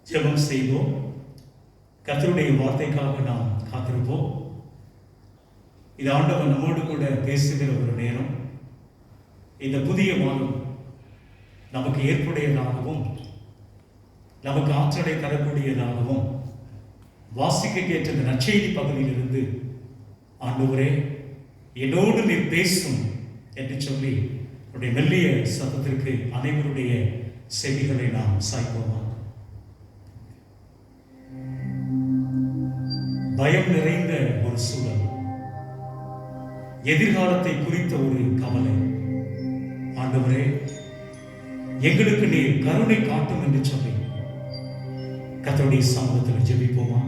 ஜெபம் செய்வோம். கர்த்தருடைய வார்த்தைக்காக நாம் காத்திருப்போம். இது ஆண்டவர் நம்மோடு கூட பேசுகிற ஒரு நேரம். இந்த புதிய மாதம் நமக்கு ஏற்புடையதாகவும் நமக்கு ஆற்றலை தரக்கூடியதாகவும் வாசிக்க கேட்ட இந்த நற்செய்தி பகுதியிலிருந்து ஆண்டவரே என்னோடு நீர் பேசும் என்று சொல்லி உடைய மெல்லிய சத்தத்திற்கு அனைவருடைய செவிகளை நாம் சாய்ப்போமா. பயம் நிறைந்த ஒரு சூழல், எதிர்காலத்தை குறித்த ஒரு கவலை. ஆண்டவரே எங்களுக்கு நீர் கருணை காட்டும் என்று சொல்லி கர்த்தருடைய சமூகத்தில் ஜெபிப்போமா.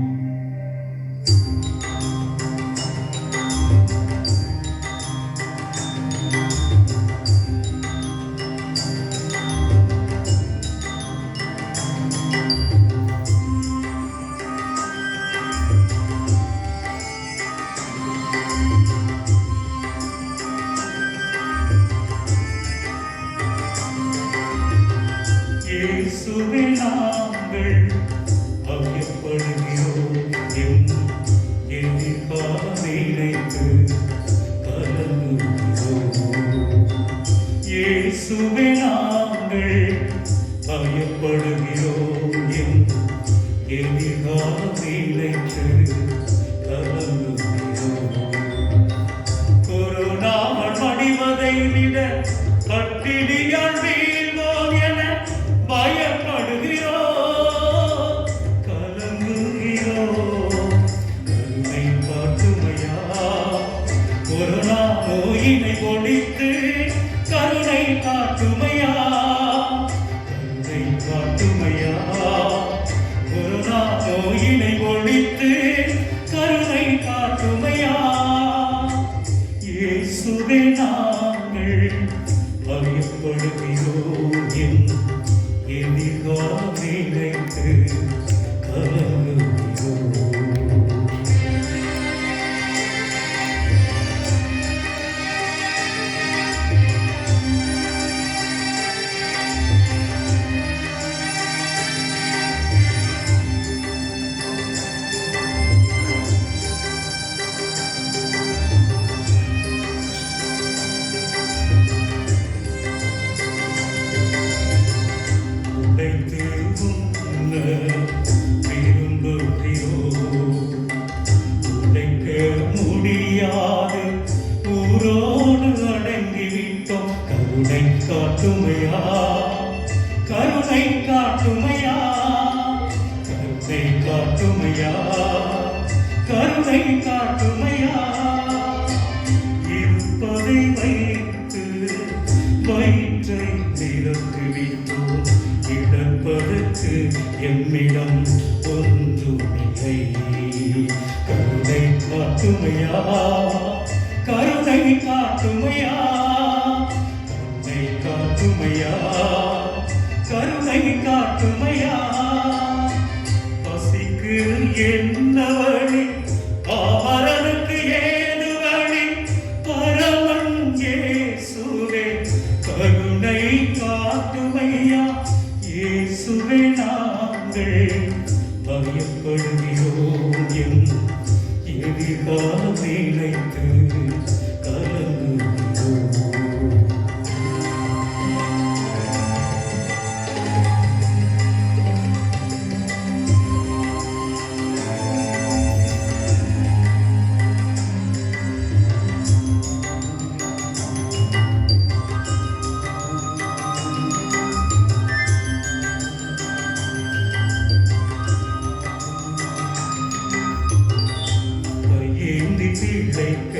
நீதி பிழைக்க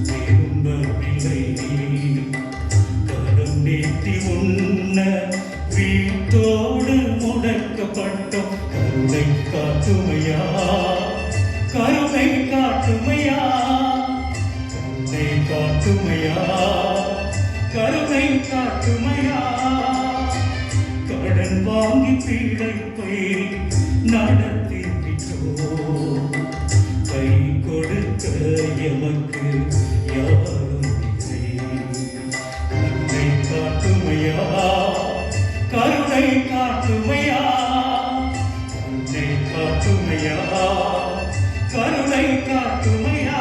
விரும்பவில்லை. கரம் நீட்டி உண்ண வீட்டோடு முடக்கப்பட்டோம். கருணை காட்டுமையா, கருணை காட்டுமையா, கருணை காட்டுமையா, கருணை காட்டுமையா. கடன் வாங்கி பிழைப்பை நடத்தி விட்டோம். கை கொடுக்க எமக்கு யாரும் இல்லை. கருணை காட்டுமையா, கருணை காட்டுமையா, கருணை காட்டுமையா, கருணை காட்டுமையா.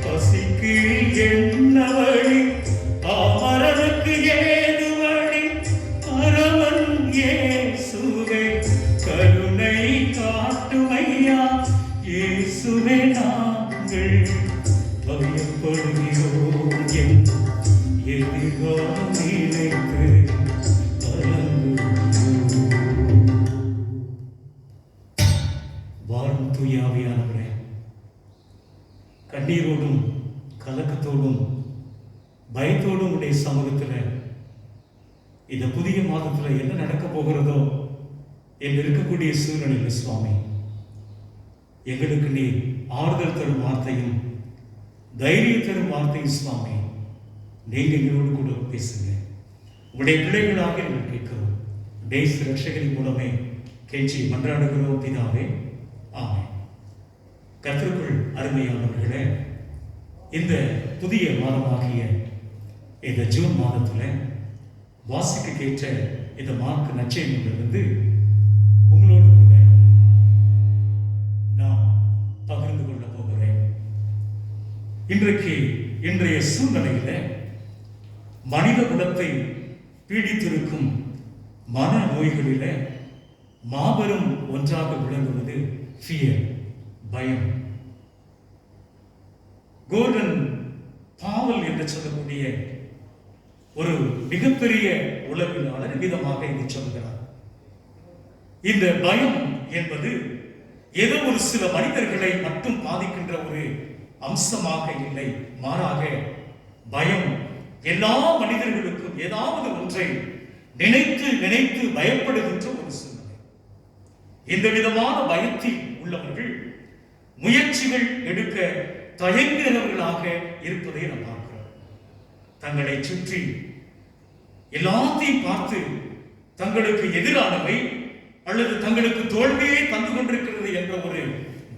பசிக்கு என்ன வழி, அமரனுக்கு ஏது வழி, பரமன் இயேசுவே கருணை காட்டுமையா. இயேசுவே நாங்கள் பயப்படுகிறோம், என் எதிர்காலம் நினைத்து வாழும் தூய ஆவியானவரே, கண்ணீரோடும் கலக்கத்தோடும் பயத்தோடும் உடைய சமூகத்தில் இந்த புதிய மாதத்தில் என்ன நடக்க போகிறதோ என்று இருக்கக்கூடிய சூழ்நிலையில் சுவாமி, எங்களுக்கு நீ ஆறுதல் தரும் வார்த்தையும் தைரியம் தரும் வார்த்தையும் சுவாமி, நீங்க எங்களோடு கூட பேசுங்க. உடைய பிள்ளைகளாக நாங்கள் கேட்கிறோம். தேச ரட்சகரின் மூலமே கெஞ்சி மன்றாடுகிறோம் பிதாவே, ஆமென். கர்த்தருக்குள் அருமையானவர்களே, இந்த புதிய மாதமாகிய இந்த ஜூன் மாதத்தில் வாசிக்க கேட்ட இந்த மார்க் நற்செய்தியிலிருந்து உங்களோடு கூட நான் பகிர்ந்து கொள்ள போகிறேன். இன்றைய சூழ்நிலையில மனித குலத்தை பீடித்திருக்கும் மன நோய்களில மாபெரும் ஒன்றாக விளங்குவது ஃபியர், பயம். கோர்டன் பாவல் என்று சொல்லக்கூடிய ஒரு மிகப்பெரிய உளவியலாளர் விதமாக இங்கு சொல்கிறார். இந்த பயம் என்பது ஏதோ ஒரு சில மனிதர்களை மட்டும் பாதிக்கின்ற ஒரு அம்சமாக இல்லை, மாறாக பயம் எல்லா மனிதர்களுக்கும் ஏதாவது ஒன்றை நினைத்து நினைத்து பயப்படுகின்ற ஒரு சூழ்நிலை. இந்த விதமான பயத்தில் உள்ளவர்கள் முயற்சிகள் எடுக்க தயங்குகிறவர்களாக இருப்பதை நாம் பார்க்கிறோம். தங்களை சுற்றி எல்லாத்தையும் பார்த்து தங்களுக்கு எதிரானவை அல்லது தங்களுக்கு தோல்வியை தந்து கொண்டிருக்கிறது என்ற ஒரு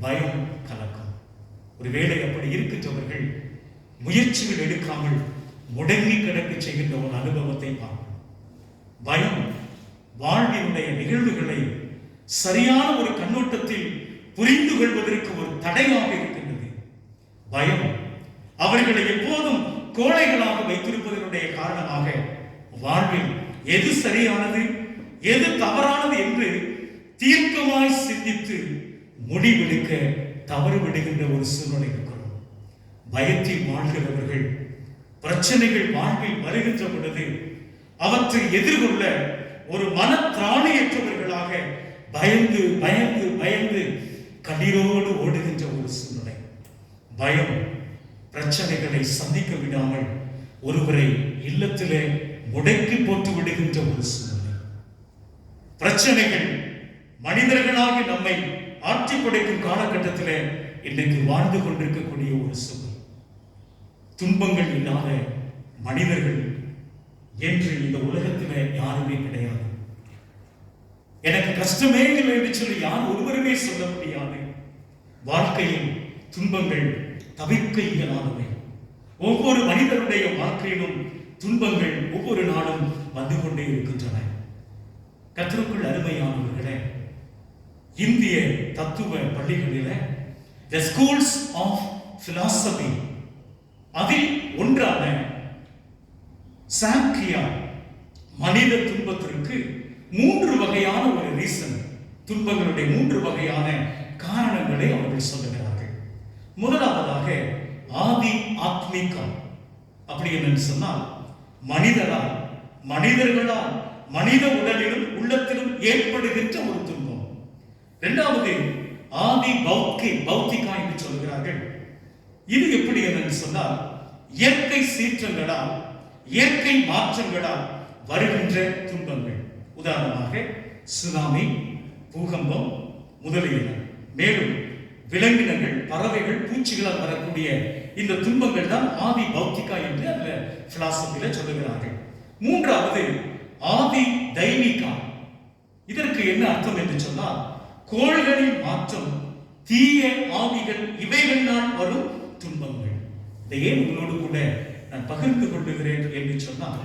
பயம், கலக்கம். ஒருவேளை அப்படி இருக்கின்றவர்கள் முயற்சிகள் எடுக்காமல் முடங்கி கிடக்க செய்கின்ற ஒரு அனுபவத்தை பார்க்கிறோம். பயம் வாழ்வினுடைய நிகழ்வுகளை சரியான ஒரு கண்ணோட்டத்தில் புரிந்து கொள்வதற்கு ஒரு தடையாக இருக்கின்றது. பயம் அவர்களை எப்போதும் கோழைகளாக வைத்திருப்பதனுடைய காரணமாக வாழ்வில் எது சரியானது எது தவறானது என்று தீர்க்கமாய் சிந்தித்து முடிவெடுக்க தவறுவிடுகின்ற ஒரு சூழ்நிலை இருக்கிறோம். பயத்தில் வாழ்கிறவர்கள் பிரச்சனைகள் வாழ்வில் வருகின்ற பொழுது அவற்றை எதிர்கொள்ள ஒரு மனத்திராணியற்றவர்களாக பயந்து பயந்து பயந்து கண்ணீரோடு ஓடுகின்ற ஒரு சூழ்நிலை. பயம் பிரச்சனைகளை சந்திக்க விடாமல் ஒருவரை இல்லத்திலே முடக்கி போட்டு விடுகின்ற ஒரு சூழ்நிலை. பிரச்சனைகள் மனிதர்களாக நம்மை ஆட்சி படைக்கும் காலகட்டத்தில் இன்றைக்கு வாழ்ந்து கொண்டிருக்கக்கூடிய ஒரு சூழ்நிலை. துன்பங்கள் இல்லாத மனிதர்கள் என்று இந்த உலகத்தில் யாருமே கிடையாது. எனக்கு கஷ்டமே இல்லை என்று சொல்லி யார் ஒருவருமே சொல்ல முடியாது. வாழ்க்கையில் துன்பங்கள் தவிர்க்க இயலாதவை. ஒவ்வொரு மனிதனுடைய வாழ்க்கையிலும் துன்பங்கள் ஒவ்வொரு நாளும் வந்து கொண்டே இருக்கின்றன. கர்த்தருக்குள் அருமையானவர்களே, இந்திய தத்துவ பள்ளிகளில the schools of philosophy அதில் ஒன்றான சாங்கியா மனித துன்பத்திற்கு 3 வகையான ஒரு ரீசன், துன்பங்களுடைய 3 வகையான காரணங்களை அவர்கள் சொல்லுகிறார்கள். முதலாவதாக ஆதி ஆத்மிகம். அப்படி என்று சொன்னால் மனிதர்களால் மனித உடலிலும் உள்ளத்திலும் ஏற்படுகின்ற ஒரு துன்பம். இரண்டாவது ஆதி பௌத்திகா என்று சொல்கிறார்கள். இது எப்படி என்று சொன்னால், இயற்கை சீற்றங்களால், இயற்கை மாற்றங்களால் வருகின்ற துன்பங்கள். உதாரணமாக சுனாமி, பூகம்பம் முதலியன. மேலும் விலங்கினங்கள், பறவைகள், பூச்சிகளால் வரக்கூடிய இந்த துன்பங்கள் தான் ஆதி பௌத்திகா என்று அந்த பிலாசபில சொல்லுகிறார்கள். மூன்றாவது ஆதி தெய்வீகா. இதற்கு என்ன அர்த்தம் என்று சொன்னால், கோள்களின் மாற்றம், தீய ஆவிகள், இவைகளினால் வரும் துன்பங்கள். இதையே உங்களோடு கூட நான் பகிர்ந்து கொள்ளுகிறேன் என்று சொன்னால்,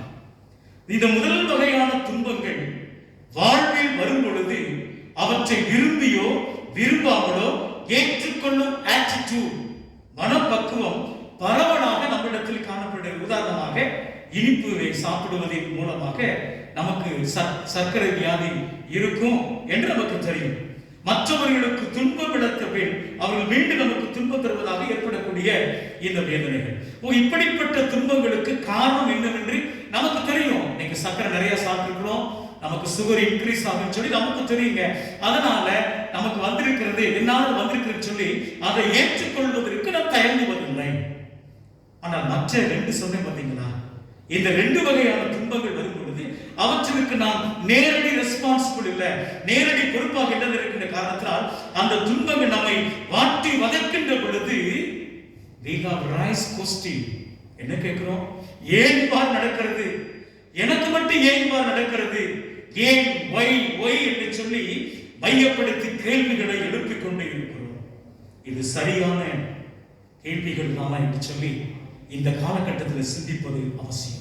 இந்த முதல் வகையான துன்பங்கள் வாழ்வில் வரும் பொழுது அவற்றை விரும்பியோ விரும்பாமலோ ஏற்றுக்கொள்ளும் ஆட்டிடியூட், மனப்பக்குவம் பரவலாக நம்மிடத்தில் காணப்படுகிறது. உதாரணமாக, இனிப்பு சாப்பிடுவதன் மூலமாக நமக்கு சர்க்கரை வியாதி இருக்கும் என்று நமக்கு தெரியும். மற்றவர்களுக்கு துன்பம் இழந்த பின் அவர்கள் மீண்டும் நமக்கு துன்பம் தருவதாக ஏற்படக்கூடிய இந்த வேதனைகள். இப்படிப்பட்ட துன்பங்களுக்கு காரணம் என்னவென்று நமக்கு தெரியும். நீங்க சர்க்கரை நிறைய சாப்பிட்டுக்கிறோம், நமக்கு சுகர் இன்க்ரீஸ் ஆகும் சொல்லி நமக்கு தெரியுங்க. அதனால நமக்கு வந்திருக்கிறது, என்னால வந்திருக்கிறது சொல்லி அதை ஏற்றுக்கொள்வதற்கு நாம் தயங்குவதில்லை. ஆனால் மற்ற ரெண்டு சொன்னேன் பார்த்தீங்களா, இந்த ரெண்டு வகையான துன்பங்கள் வரும் பொழுது அவற்றுக்கு நாம் நேரடி ரெஸ்பான்சிபிள் இல்லை, நேரடி பொறுப்பாக இல்லாத இருக்கின்ற காரணத்தினால் அந்த துன்பங்கள் நம்மை வாட்டி வதைக்கின்ற பொழுது we have raised question. என்ன கேட்கிறோம்? ஏன் இவ்வாறு நடக்கிறது? எனக்கு மட்டும் ஏன் இவ்வாறு நடக்கிறது? ஏன் ஒய் என்று சொல்லி மையப்படுத்தி கேள்விகளை எழுப்பிக் கொண்டே இருக்கிறோம். இது சரியான கேள்விகள் தானா என்று சொல்லி இந்த காலகட்டத்தில் சிந்திப்பது அவசியம்.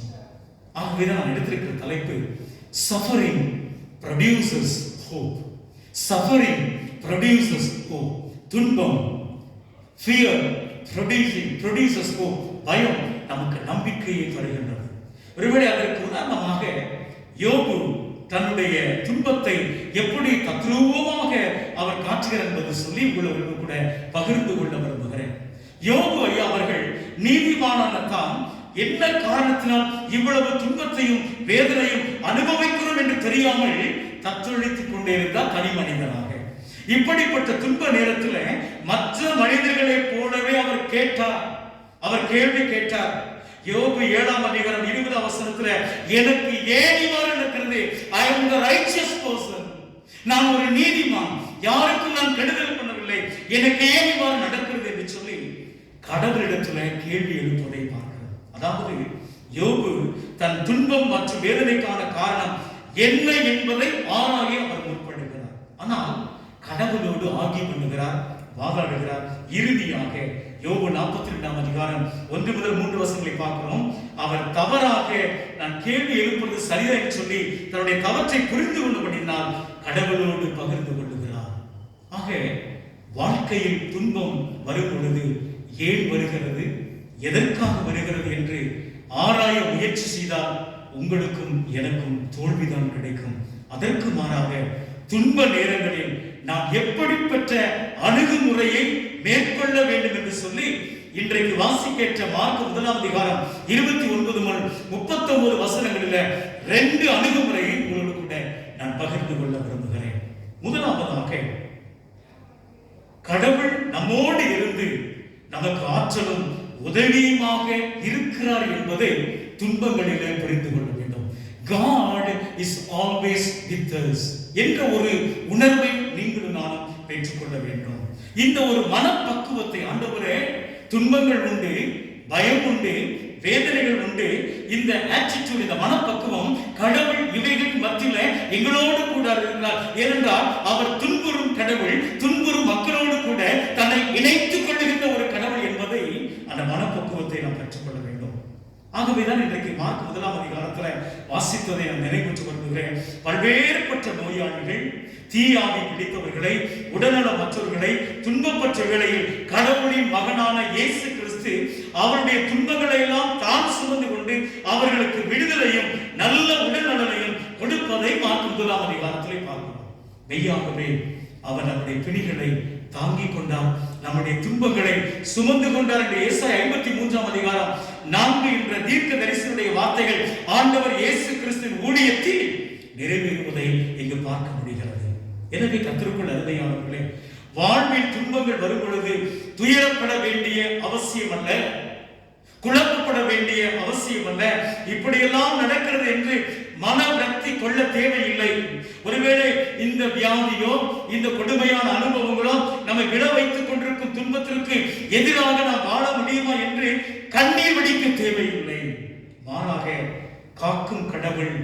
ஆகவேதான் நான் எடுத்திருக்கிற தலைப்பு Suffering produces hope. Suffering produces hope. துன்பம், fear produces hope. பயம் நமக்கு நம்பிக்கையை தருகின்றது. ஒருவேளை அதற்கு உதாரணமாக யோபு தன்னுடைய துன்பத்தை எப்படி தத்ரூபமாக அவர் காட்டுகிறார் என்பது சொல்லி உங்களுக்கு கூட பகிர்ந்து கொள்ள விரும்புகிறேன். யோபு ஐயா அவர்கள் நீதிமானான தான் என்ன காரணத்தினால் இவ்வளவு துன்பத்தையும் வேதனையும் அனுபவிக்கிறோம் என்று தெரியாமல் தத்தொழித்துக் கொண்டே இருந்தார் தனி மனிதனாக. இப்படிப்பட்ட துன்ப நேரத்தில் மற்ற மனிதர்களைப் போலவே அவர் கேட்டார், அவர் கேள்வி கேட்டார். யோபு 7ஆம் அதிகாரம் 20ஆம் வசனத்துல, எனக்கு ஏன் இவ்வாறு நடக்கிறது? I am the righteous person. நான் ஒரு நீதிமான், யாருக்கும் நான் கெடுதல் பண்ணவில்லை, எனக்கு ஏன் இவ்வாறு நடக்கிறது என்று சொல்லி கடவுளிடத்துல கேள்வி எழுப்பதை பார்க்கிறோம். அதாவது யோபு தன் துன்பம் மற்றும் வேதனைக்கான காரணம் என்ன என்பதை ஆராய அவர் முற்படுகிறார். ஆனால் கடவுளோடு ஆகி பண்ணுகிறார், வாதாடுகிறார். இறுதியாக யோபு 42ஆம் அதிகாரம் 1 முதல் 3 வசனங்களை பார்க்கிறோம். அவர் தவறாக நான் கேள்வி எழுப்புவது சரிதான் என்று சொல்லி தன்னுடைய தவற்றை புரிந்து கொண்டபடினால் கடவுளோடு பகிர்ந்து கொள்ளுகிறார். ஆக வாழ்க்கையில் துன்பம் வரும் பொழுது ஏன் வருகிறது, எதற்காக வருகிறது என்று ஆராய முயற்சி செய்தால் உங்களுக்கும் எனக்கும் தோல்விதான் கிடைக்கும். அதற்கு மாறாக துன்ப நேரங்களில் நாம் எப்படிப்பட்ட அணுகுமுறையை மேற்கொள்ள வேண்டும் என்று சொல்லி இன்றைக்கு வாசிக்கேற்ற மார்க் 1ஆம் அதிகாரம் 29 முதல் 39 வசனங்களில் 2 அணுகுமுறையை உங்களோடு கூட நான் பகிர்ந்து கொள்ள விரும்புகிறேன். முதலாவதாக, கடவுள் நம்மோடு இருந்து நமக்கு ஆற்றலும் உதவியுமாக இருக்கிறார் என்பதை துன்பங்களிலே புரிந்து கொள்ள வேண்டும். God is always with us என்ற ஒரு உணர்வை நீங்களும் நானும் பெற்றுக்கொள்ள வேண்டும். இந்த ஒரு மனப்பக்குவத்தை, ஆண்டவரே துன்பங்கள் உண்டு, பயம் உண்டு, வேதனைகள் உண்டு, இந்த ஆட்டிட்யூட், இந்த மனப்பக்குவம், கடவுள் இவைகள் மத்தியில எங்களோடு கூட இருக்கிறார். ஏனென்றால் அவர் துன்புறும் கடவுள், துன்புறும் மக்களோடு கூட தன்னை இணைத்துக் கொள்ளுகின்ற ஒரு கடவுள் என்பதை, அந்த மனப்பக்குவத்தை நாம் பெற்றுக்கொள்ள வேண்டும். ஆகவேதான் இன்றைக்கு மார்க் 1ஆம் அதிகாரத்தில் வாசித்ததை நான் நினைவுற்று வருகிறேன். பல்வேறுபட்ட நோயாளிகள், தீயாவி பிடித்தவர்களை, உடல்நலமற்றவர்களை, துன்பப்பட்ட வேளையில் கடவுளின் மகனான இயேசு கிறிஸ்து அவருடைய துன்பங்களை எல்லாம் தான் சுமந்து கொண்டு அவர்களுக்கு விடுதலையும் நல்ல உடல்நலனையும் கொடுப்பதை மார்க் 1ஆம் அதிகாரத்திலே பார்க்கிறோம். மெய்யாகவே அவர் நம்முடைய பிணிகளை தாங்கிக் கொண்டார், நம்முடைய துன்பங்களை சுமந்து கொண்டார் என்று ஏசாயா 53ஆம் அதிகாரம் 4 என்ற தீர்க்க தரிசனுடைய வார்த்தைகள் ஆண்டவர் இயேசு கிறிஸ்துவின் ஊழியத்தில் நிறைவேறுவதை இங்கு பார்க்க முடிகிறது. எனவே கர்த்தருக்குள் அருமையானவர்களே, வாழ்வில் துன்பங்கள் வரும் பொழுது துயரப்பட வேண்டிய அவசியம் அல்ல, குழப்பப்பட வேண்டிய அவசியம் அல்ல. இப்படியெல்லாம் நடக்கிறது என்று மன விரக்தி கொள்ள தேவையில்லை. ஒருவேளை இந்த வியாதியோ இந்த கொடுமையான அனுபவங்களோ நம்மை விட வைத்துக் கொண்டிருக்கும் துன்பத்திற்கு எதிராக நாம் வாழ முடியுமா என்று கண்ணீர் வடிக்க தேவையில்லை. மாறாக காக்கும் கடவுள்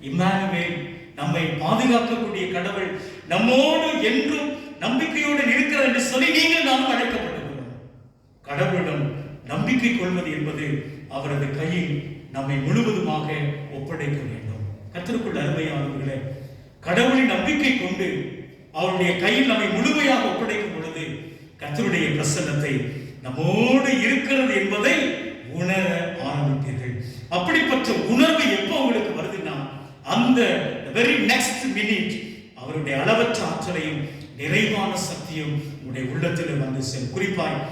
இம்மானுவேல், நம்மை பாதுகாக்கக்கூடிய கடவுள் நம்மோடு என்றும் நம்பிக்கையோடு இருக்கிறார் என்று சொல்லி நீங்கள் நாம் அழைக்கப்பட்டுள்ளோம். கடவுளிடம் நம்பிக்கை கொள்வது என்பது அவரது கையில் நம்மை முழுவதுமாக ஒப்படைக்க வேண்டும். கர்த்தருக்குள் அருமையானவர்களே, கடவுளின் நம்பிக்கை கொண்டு அவருடைய கையில் நம்மை முழுமையாக ஒப்படைக்கும் பொழுது கர்த்தருடைய பிரசன்னத்தை நம்மோடு இருக்கிறது என்பதை உணர ஆரம்பித்தீர்கள். அப்படிப்பட்ட உணர்வு எப்போ உங்களுக்கு வருதுன்னா, அந்த வெரி நெக்ஸ்ட் மினிட் அவருடைய அளவற்ற ஆற்றலையும் நிறைவான சக்தியும் உங்களுடைய உள்ளத்தில் வந்து செல்லும். குறிப்பாய்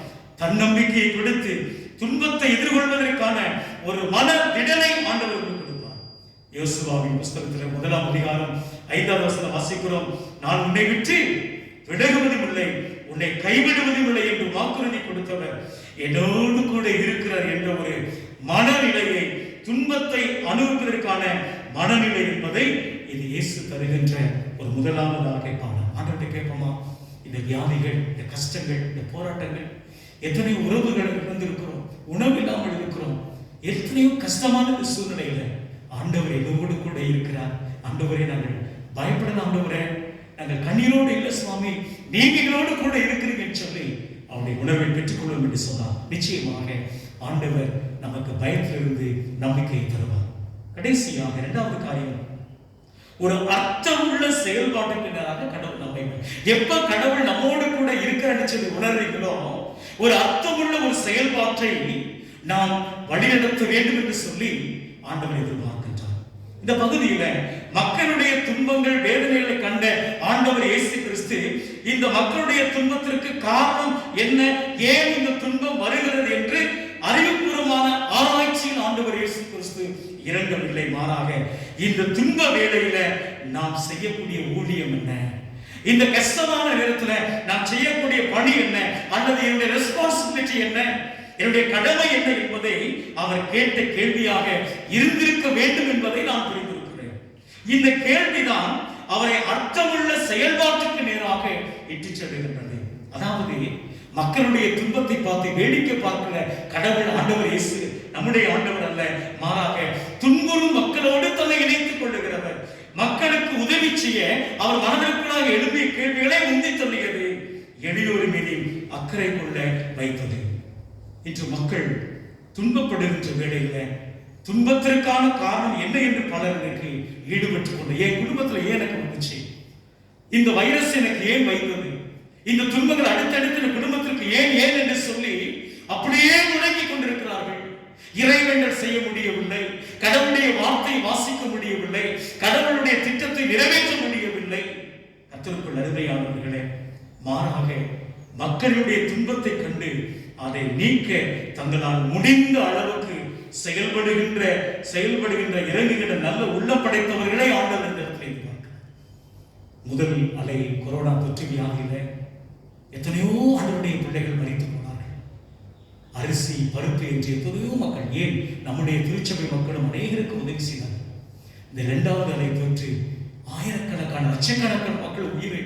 தன்னம்பிக்கையை கொடுத்து துன்பத்தை எதிர்கொள்வதற்கான ஒரு மன திடனை ஆண்டவருக்கு கொடுப்பார். யோசுவாவின் புஸ்தகத்தில் 1ஆம் அதிகாரம் 5வது வசனம் வாசிக்கிறோம். நான் உன்னை விட்டு விலகுவதும் இல்லை, உன்னை கைவிடுவதும் இல்லை என்று வாக்குறுதி கொடுத்தவர் என்னோடு கூட இருக்கிறார் என்ற ஒரு மனநிலையை, துன்பத்தை அனுபவிப்பதற்கான மனநிலை என்பதை இது இயேசு தருகின்ற ஒரு முதலாவதாக காணலாம். ஆண்டவர்கிட்ட கேட்போமா, இந்த வியாதிகள், இந்த கஷ்டங்கள், இந்த போராட்டங்கள், எத்தனையோ உறவுகள் இருந்திருக்கிறோம், உணவு இல்லாமல் இருக்கிறோம், எத்தனையோ கஷ்டமான சூழ்நிலையில ஆண்டவர் எங்களோடு கூட இருக்கிறார். ஆண்டவரே, நாங்கள் பயப்படலாம், ஆண்டவரே நாங்கள் கண்ணீரோடு இல்லை சுவாமி, நீங்களோடு கூட இருக்கிறீங்கன்னு சொல்லி அவருடைய உணர்வை பெற்றுக்கொள்ளும் என்று சொன்னார். நிச்சயமாக ஆண்டவர் நமக்கு பயத்திலிருந்து நம்பிக்கையை தருவார். கடைசியாக 2வது காரியம், ஒரு அர்த்தமுள்ள செயல்பாட்டுக்கு நேராக கடவுள் நம்மை, எப்ப கடவுள் நம்மோடு கூட இருக்கிறான்னு சொல்லி உணர்றீங்களோ, ஒரு அர்த்தமுள்ள ஒரு செயல்பாட்டை நாம் வழிநடத்த வேண்டும் என்று சொல்லி ஆண்டவர் எதிர்பார்க்கின்றார். இந்த பகுதியில மக்களுடைய துன்பங்கள், வேதனைகளை கண்ட ஆண்டவர் இயேசு கிறிஸ்து இந்த மக்களுடைய துன்பத்திற்கு காரணம் என்ன, ஏன் இந்த துன்பம் வருகிறது என்று அறிவுபூர்வமான ஆராய்ச்சியில் ஆண்டவர் இயேசு கிறிஸ்து இறங்கவில்லை. மாறாக இந்த துன்ப வேளையில நாம் செய்யக்கூடிய ஊழியம் என்ன, இந்த கஷ்டமான நேரத்துல நாம் செய்யக்கூடிய பணி என்ன, அல்லது என்னுடைய ரெஸ்பான்சிபிலிட்டி என்ன, என்னுடைய கடமை என்ன என்பதை அவர் கேட்ட கேள்வியாக இருந்திருக்க வேண்டும் என்பதை நான் புரிந்திருக்கிறேன். இந்த கேள்விதான் அவரை அர்த்தமுள்ள செயல்பாட்டுக்கு நேராக இட்டுச் செல்கின்றது. அதாவது மக்களுடைய துன்பத்தை பார்த்து வேடிக்கை பார்க்கிற கடவுள் ஆண்டவர் இயேசு நம்முடைய ஆண்டவர் அல்ல, மாறாக துன்புறும் மக்களோடு தன்னை இணைத்துக் கொள்ளுகிறவர். மக்களுக்கு உதவி செய்ய அவர் மனதிற்குள்ளாக எழுப்பிய கேள்விகளை முந்தி தள்ளியது, எளியோர் மீது அக்கறை கொள்ள வைத்தது. இன்று மக்கள் துன்பப்படுகின்ற வேளையில துன்பத்திற்கான காரணம் என்ன என்று பலர் எனக்கு ஈடுபட்டுக் கொண்டு, என் குடும்பத்தில் ஏன் எனக்கு வந்துச்சு, இந்த வைரஸ் எனக்கு ஏன் வைத்தது, இந்த துன்பங்கள் அடுத்தடுத்த குடும்பத்திற்கு ஏன் ஏன் என்று சொல்லி அப்படியே முடங்கிக் கொண்டிருக்கிறார்கள். இறைவேண்டல் செய்ய முடியவில்லை, கடவுளுடைய வார்த்தை வாசிக்க முடியவில்லை, கடவுளுடைய திட்டத்தை நிறைவேற்ற முடியவில்லை. கர்த்தருக்குள் அருமையானவர்களே, மாறாக மக்களுடைய துன்பத்தை கண்டு அதை நீக்க தங்களால் முடிந்த அளவுக்கு செயல்படுகின்ற இறங்குகின்ற நல்ல உள்ள படைத்தவர்களை ஆண்டவர் இந்த இடத்துல எதிர்பார்க்கிறார். முதல் அலை கொரோனா தொற்று வியாதியில எத்தனையோ ஆண்டவருடைய பிள்ளைகள் மரித்து போனார்கள். அரிசி பருப்பு என்று எத்தனையோ மக்கள், ஏன் நம்முடைய திருச்சபை மக்களும் அநேகருக்கு உதவி செய்தார்கள். இந்த 2வது அலை தொற்று ஆயிரக்கணக்கான லட்சக்கணக்கான மக்கள் உயிரை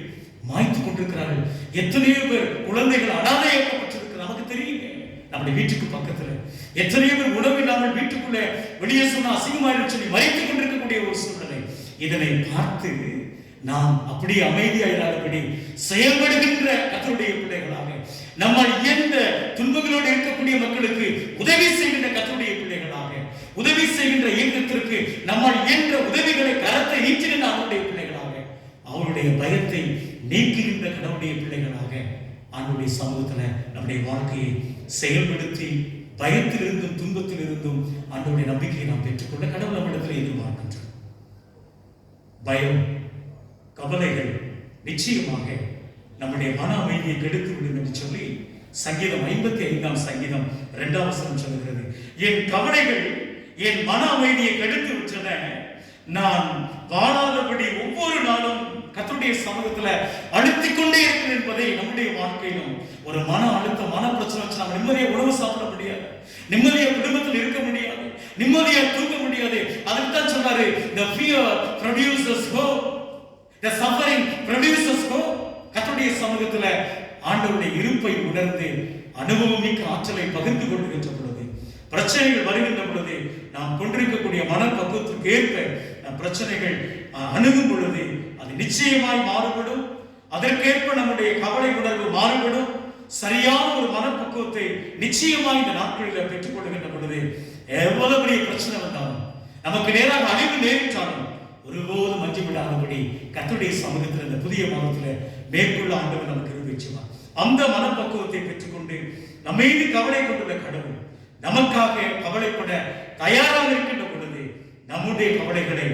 மாய்த்துக் கொண்டிருக்கிறார்கள். எத்தனையோ பேர் குழந்தைகள் அனாதையாக்கப்பட்டிருக்கிறார். நமக்கு தெரியுங்க, நம்முடைய வீட்டுக்கு பக்கத்துல எத்தனையோ பேர் உணவு இல்லாமல் வீட்டுக்குள்ளே வெளியே சொன்ன அசிங்கமாயிரம் சொல்லி மறைத்துக் கொண்டிருக்கக்கூடிய ஒரு சூழ்நிலை. இதனை பார்த்து நாம் அப்படியே அமைதியாயிராதபடி செயல்படுகின்ற கர்த்தருடைய பிள்ளைகளாக, நம்மால் இயன்ற துன்பங்களோடு இருக்கக்கூடிய மக்களுக்கு உதவி செய்கின்ற கர்த்தருடைய பிள்ளைகளாக, உதவி செய்கின்ற இயக்கத்திற்கு நம்மால் இயன்ற உதவிகளை கரத்தை நீக்கின்ற அவருடைய பிள்ளைகளாக, அவருடைய பயத்தை நீக்குகின்ற கடவுளுடைய பிள்ளைகளாக ஆண்டவருடைய சமூகத்தில் நம்முடைய வாழ்க்கையை செயல்படுத்தி பயத்திலிருந்தும் துன்பத்திலிருந்தும் ஆண்டவருடைய நம்பிக்கையை நாம் பெற்றுக்கொள்ள கடவுள் நம்மிடத்தில் எதிர்பார்க்கின்றார். பயம், கவலைகள் நிச்சயமாக நம்முடைய மன அமைதியை கெடுத்து விடும் என்று சொல்லி சங்கீதம் 55ஆம் சங்கீதம் 2ஆம் வசனம் சொல்கிறது, என் கவலைகள் என் மன அமைதியை கெடுத்து விட்டன, நான் வாழாதபடி ஒவ்வொரு நாளும் கர்த்தருடைய சமூகத்துல அழுத்திக் கொண்டே இருக்கிறேன் என்பதை நம்முடைய வாழ்க்கையிலும் ஒரு மன அழுத்தம், மன பிரச்சனை வச்சு நம்ம நிம்மதியா உணவு சாப்பிட முடியாது, நிம்மதியா குடும்பத்தில் இருக்க முடியாது, நிம்மதியா தூங்க முடியாது. அதுக்கு தான் சொல்றாரு, the fear produces hope, the suffering produces hope. கர்த்தருடைய சமூகத்துல ஆண்டவருடைய இருப்பை உணர்ந்து அனுபவமிக்க ஆற்றலை பகிர்ந்து கொள்கின்ற பொழுது, பிரச்சனைகள் வருகின்ற பொழுது நாம் கொண்டிருக்கக்கூடிய மனப்பக்குவத்திற்கு ஏற்ப பிரச்சனைகள் அணுகும் பொழுது அது நிச்சயமாய் மாறுபடும். அதற்கேற்ப நம்முடைய கவலை உணர்வு மாறுபடும். சரியான ஒரு மனப்பக்குவத்தை நிச்சயமாய் இந்த நாட்களில் பெற்றுக் கொள்கின்ற பொழுது எவ்வளவு பெரிய பிரச்சனை வந்தாலும், நமக்கு நேராக அழிவு நேரிட்டாலும் ஒருபோதும் மஞ்சு விடாதபடி கர்த்தருடைய சமூகத்தில் இந்த புதிய மாதத்தில் மேற்கொள்ள ஆண்டவர் நமக்கு இருந்துச்சுவார். அந்த மனப்பக்குவத்தை பெற்றுக்கொண்டு நம்ம மீது கவலை கொண்டுள்ள கடவுள் நமக்காக கவலைப்பட தயாராக இருக்கின்ற பொழுது நம்முடைய கவலைகளை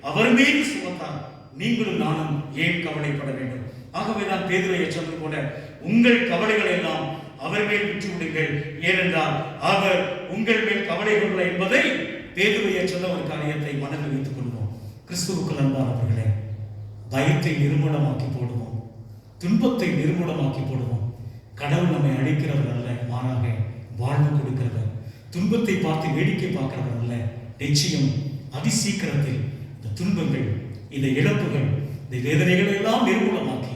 அவர் மீது சுமத்தார். நீங்களும் நானும் ஏன் கவலைப்பட வேண்டும்? ஆகவேதான் பேதுரு சொன்னது போல, உங்கள் கவலைகளை எல்லாம் அவர் மேல் விட்டு விடுங்கள், ஏனென்றால் அவர் உங்கள் மேல் கவலை கொள்ள என்பதை பேதுரு சொன்ன ஒரு காரியத்தை மனதில் வைத்துக் கொள்வோம். கிறிஸ்துவுக்குள் அன்பானவர்களே, பயத்தை நிர்மூலமாக்கி போடுவோம், துன்பத்தை நிர்மூலமாக்கி போடுவோம். கடவுள் நம்மை அழிக்கிறவர் அல்ல, மாறாக வாழ்வு கொடுக்கிறவர். துன்பத்தை பார்த்து வேடிக்கை பார்க்கிறவர் அல்ல. நிச்சயம் அதிசீக்கிரத்தில் இந்த துன்பங்கள், இந்த இழப்புகள், இந்த வேதனைகளை எல்லாம் நிர்மூலமாக்கி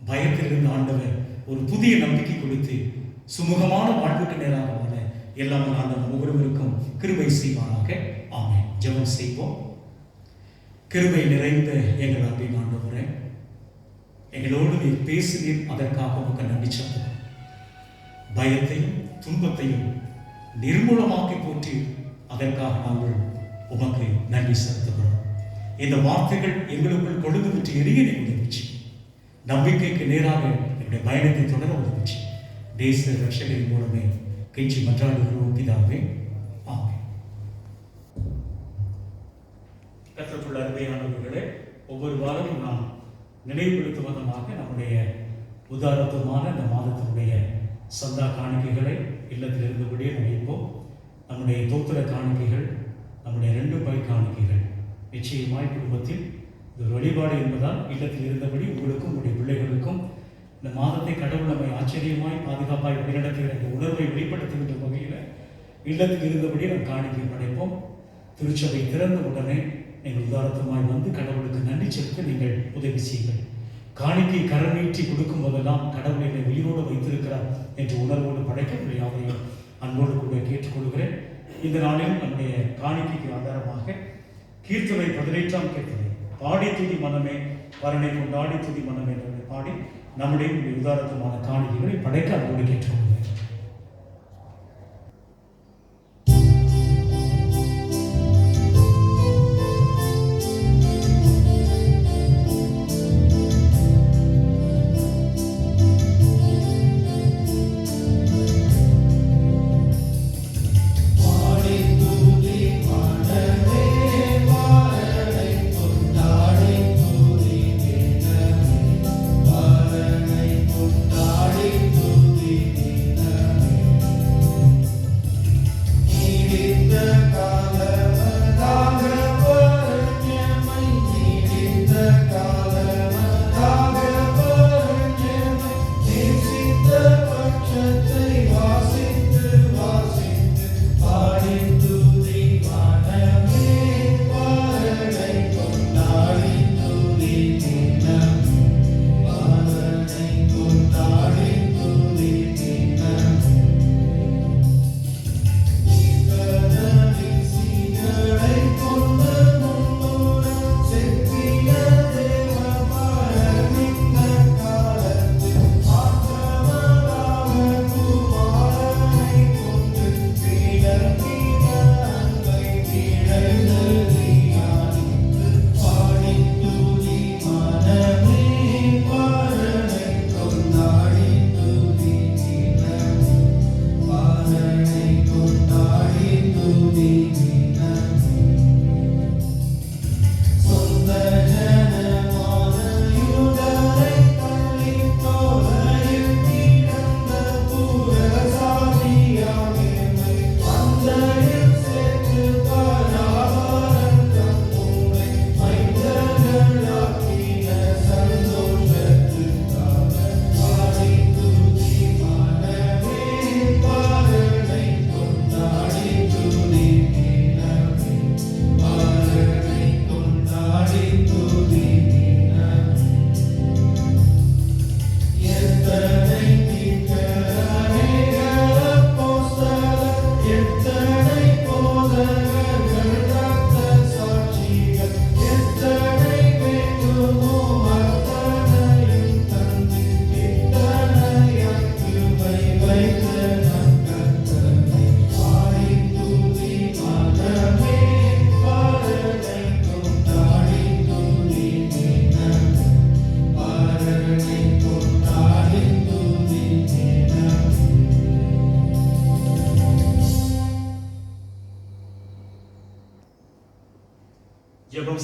பயத்திலிருந்து ஆண்டவர் ஒரு புதிய நம்பிக்கை கொடுத்து சுமூகமான வாழ்வுக்கு நேராக வர எல்லாம் ஆண்டவர் ஒவ்வொருவருக்கும் கிருபை செய்வாராக. ஆமென். ஜெபம் செய்வோம். கிருபை நிறைந்த எங்கள் அன்பின் ஆண்டவரே, எங்களோடு நீர் பேசினீர், அதற்காக உமக்கு நன்றி சொல்கிறோம். பயத்தையும் துன்பத்தையும் நிர்மூலமாக்கி போற்றி அதற்காக நாங்கள் உமக்கு நன்றி செலுத்துகிறோம். இந்த வார்த்தைகள் எங்களுக்குள் கொழுந்து விட்டு எரிய உதவிச்சு, நம்பிக்கைக்கு நேராக என்னுடைய பயணத்தை தொடர உதவிச்சு. தேச ரட்சகரின் மூலமே கெஞ்சி மன்றாடுகிறோம் பிதாவே. ஆமென். கர்த்தருக்குள் அருமையானவர்களே, ஒவ்வொரு வாரமும் நாம் நினைவுபடுத்துவதமாக நம்முடைய உதாரணத்துவமான இந்த மாதத்தினுடைய சந்தா காணிக்கைகளை இல்லத்தில் இருந்தபடியே நினைப்போம். நம்முடைய தோத்திர காணிக்கைகள், நம்முடைய 2 பை காணிக்கைகள் நிச்சயமாய் குடும்பத்தில் இது ஒரு வழிபாடு என்பதால் இல்லத்தில் இருந்தபடி உங்களுக்கும் உங்களுடைய பிள்ளைகளுக்கும் இந்த மாதத்தை கடவுள் நம்மை ஆச்சரியமாய் பாதுகாப்பாய் வழிநடத்துகிற இந்த உணர்வை வெளிப்படுத்துகின்ற வகையில் இல்லத்தில் இருந்தபடி நாம் காணிக்கை படைப்போம். திருச்சபை திறந்த உடனே நீங்கள் உதாரணமாய் வந்து கடவுளுக்கு நன்றி செலுத்த நீங்கள் உதவி செய்யுங்கள். காணிக்கை கரம் நீட்டி கொடுக்கும் போதெல்லாம் கடவுளை உயிரோடு வைத்திருக்கிறார் என்ற உணர்வோடு படைக்க யாவையும் அன்போடு கூட கேட்டுக்கொள்கிறேன். இந்த நாளில் நம்முடைய காணிக்கைக்கு ஆதாரமாக கீர்த்தனை 18ஆம் கீர்த்தனை, பாடி துதி மனமே வரனை கொண்டாடி துதி மனமே என்று பாடி நம்முடைய உதாரணமான காணிக்கைகளை படைக்க அன்போடு கேட்டுக்கொள்கிறேன். Thank you.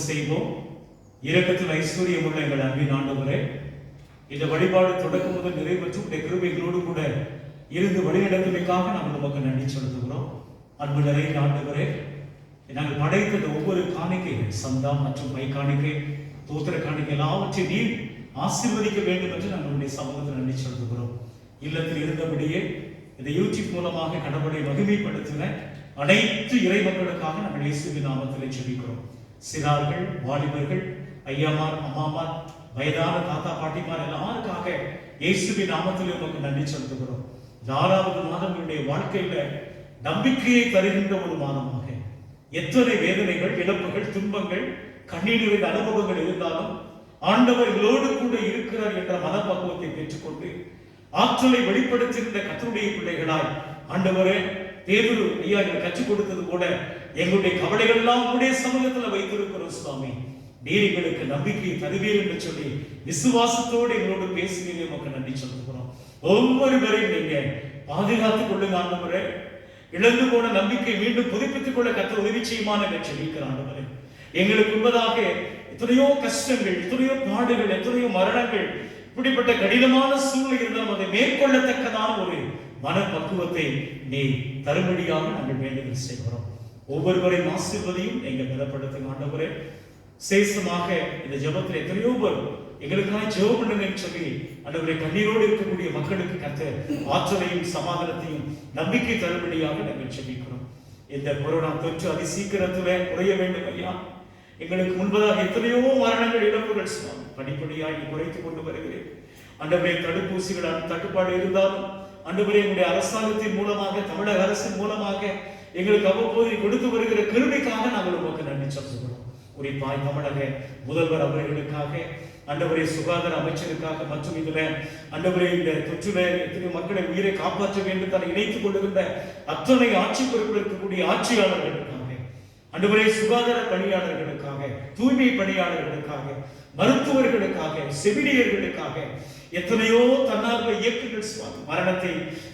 செய்வோம். இரக்கத்தில் ஐஸ்வர்யம் உள்ள எங்கள் அன்பின் ஆண்டவரே, இந்த வழிபாடு தொடக்கம் முதல் நிறைவேற்றும் உடைய கிருபைகளோடு கூட இருந்து வழிநடத்துமைக்காக நாங்கள் நமக்கு நன்றி செலுத்துகிறோம். அன்பு நிறைந்த ஆண்டவரே, நாங்கள் படைத்த ஒவ்வொரு காணிக்கைகள், சந்தா மற்றும் மை காணிக்கை, தோத்திர காணிக்கை எல்லாவற்றையும் நீர் ஆசீர்வதிக்க வேண்டும் என்று நாங்கள் உடைய சமூகத்தில் நன்றி செலுத்துகிறோம். இல்லத்தில் இருந்தபடியே இந்த யூடியூப் மூலமாக கடவுளை மகிமைப்படுத்தின அனைத்து இறை மக்களுக்காக நாங்கள் இயேசுவின் நாமத்தில் ஜெபிக்கிறோம். சிறார்கள், வாலிபர்கள், ஐயாமார், அம்மாமார், வயதான தாத்தா பாட்டிமார் எல்லாருக்காக இயேசுவின் நாமத்தில் நமக்கு நன்றி செலுத்துகிறோம். 6வது மாதம் என்னுடைய வாழ்க்கையில நம்பிக்கையை தருகின்ற ஒரு மாதமாக, எத்தனை வேதனைகள், இழப்புகள், துன்பங்கள், கண்ணீரின் அனுபவங்கள் இருந்தாலும் ஆண்டவர் எங்களோடு கூட இருக்கிறார் என்ற மனப்பக்குவத்தை பெற்றுக்கொண்டு ஆற்றலை வெளிப்படுத்துகின்ற கர்த்தருடைய பிள்ளைகளாய், ஆண்டவரே பேதுரு ஐயா எங்களுக்கு கற்றுக் கொடுத்தது போல எங்களுடைய கவலைகள் எல்லாம் உங்களுடைய சமூகத்தில் வைத்திருக்கிறோம் சுவாமி. நீர் எங்களுக்கு நம்பிக்கையை தருவீர் என்று சொல்லி விசுவாசத்தோடு எங்களோடு பேசுவீங்க. நமக்கு நன்றி சொல்லுகிறோம். ஒவ்வொருவரையும் நீங்க பாதுகாத்துக் கொள்ளுங்க ஆண்டவரே. இழந்து போன நம்பிக்கை மீண்டும் புதுப்பித்துக் கொள்ள கர்த்தர் உதவி செய்யுமான என்று சொல்லியிருக்கிற ஆண்டவரே, எங்களுக்கு முன்பதாக எத்தனையோ கஷ்டங்கள், எத்தனையோ பாடுகள், எத்தனையோ மரணங்கள், இப்படிப்பட்ட கடினமான சூழ்நிலை இருந்தாலும் அதை மேற்கொள்ளத்தக்கதான ஒரு மனப்பக்குவத்தை நீ தரும்படியாக நாங்கள் வேண்டுதல் செய்கிறோம். ஒவ்வொருவரையும் ஆசீர்வதியும் நீங்க பலப்படுத்துங்க ஆண்டவரே. சேஷமாக இந்த ஜெபத்தில் எத்தனையோ பேர் எங்களுக்காக ஜெபம் பண்ணுங்கன்னு சொல்லி ஆண்டவரே கண்ணீரோடு இருக்கக்கூடிய மக்களுக்கு கர்த்தர் ஆற்றலையும் சமாதானத்தையும் நம்பிக்கை தரும்படியாக நாங்கள் ஜெபிக்கிறோம். இந்த கொரோனா தொற்று அதி சீக்கிரத்துல குறைய வேண்டும் ஐயா. எங்களுக்கு முன்பதாக எத்தனையோ மரணங்கள், இழப்புகள் படிப்படியாக குறைத்துக் கொண்டு வருகிறேன் ஆண்டவரே. தடுப்பூசிகள் தட்டுப்பாடு இருந்தாலும் ஆண்டவரே எங்களுடைய அரசாங்கத்தின் மூலமாக, தமிழக அரசின் மூலமாக எங்களுக்கு அவ்வப்போது கொடுத்து வருகிற கிருபைக்காக நாங்கள் உமக்கு நன்றி சொல்லுகிறோம். குறிப்பாய் தமிழக முதல்வர் அவர்களுக்காக, ஆண்டவரே சுகாதார அமைச்சருக்காக, மற்றும் இதுல ஆண்டவரே இந்த தொற்றுல எத்தனை மக்களை உயிரை காப்பாற்ற வேண்டும் தன்னை இணைத்துக் கொள்ளுகின்ற அத்தனை ஆட்சி பொறுப்பில் இருக்கக்கூடிய ஆட்சியாளர்களுக்காக, ஆண்டவரே சுகாதார பணியாளர்களுக்காக, தூய்மை பணியாளர்களுக்காக, மருத்துவர்களுக்காக, செவிலியர்களுக்காக, எத்தனையோ தன்னார்வ இயக்கங்கள் மரணத்தை,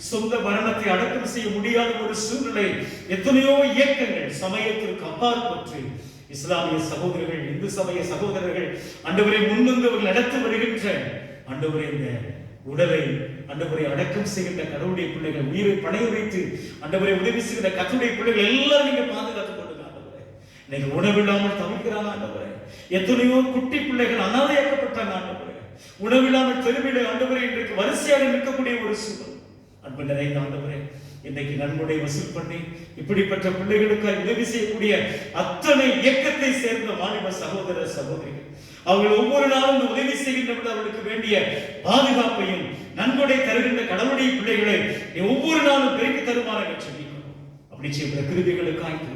சொந்த மரணத்தை அடக்கம் செய்ய முடியாத ஒரு சூழ்நிலை, எத்தனையோ இயக்கங்கள் சமயத்திற்கு அப்பாற்பட்டு இஸ்லாமிய சகோதரர்கள், இந்து சமய சகோதரர்கள் ஆண்டவரை முன்வந்தவர்கள் நடத்தி வருகின்ற ஆண்டவரை இந்த உடலை ஆண்டவரை அடக்கம் செய்கின்ற கடவுளுடைய பிள்ளைகள், உயிரை பணைய வைத்து ஆண்டவரை உதவி செய்கிற கர்த்தருடைய பிள்ளைகள் எல்லாரும் நீங்க பாதுகாத்துக் கொள்ளுங்க ஆண்டவரே. நீங்க உணவில்லாமல் தவிக்கிறாங்க ஆண்டவரே. எத்தனையோ குட்டி பிள்ளைகள் அனாதையாக்கப்பட்டாங்க ஆண்டவரே. உணவில்லாமல் தெருவிலே ஆண்டவரே இன்றைக்கு வரிசையாக நிற்கக்கூடிய ஒரு சூழல். அன்பு நிறைந்த ஆண்டவரே, இன்னைக்கு நன்கொடை வசூல் பண்ணி இப்படிப்பட்ட பிள்ளைகளுக்காக உதவி செய்யக்கூடிய அத்தனை இயக்கத்தை சேர்ந்த வாலிப சகோதர சகோதரிகள், அவர்கள் ஒவ்வொரு நாளும் உதவி செய்கின்ற அவர்களுக்கு வேண்டிய பாதுகாப்பையும் நன்கொடை தருகின்ற கடவுளுடைய பிள்ளைகளை ஒவ்வொரு நாளும் பெருக்கி தருமாறு சொல்லிக்கணும். அப்படி செய்கிற கிருபைகளுக்காக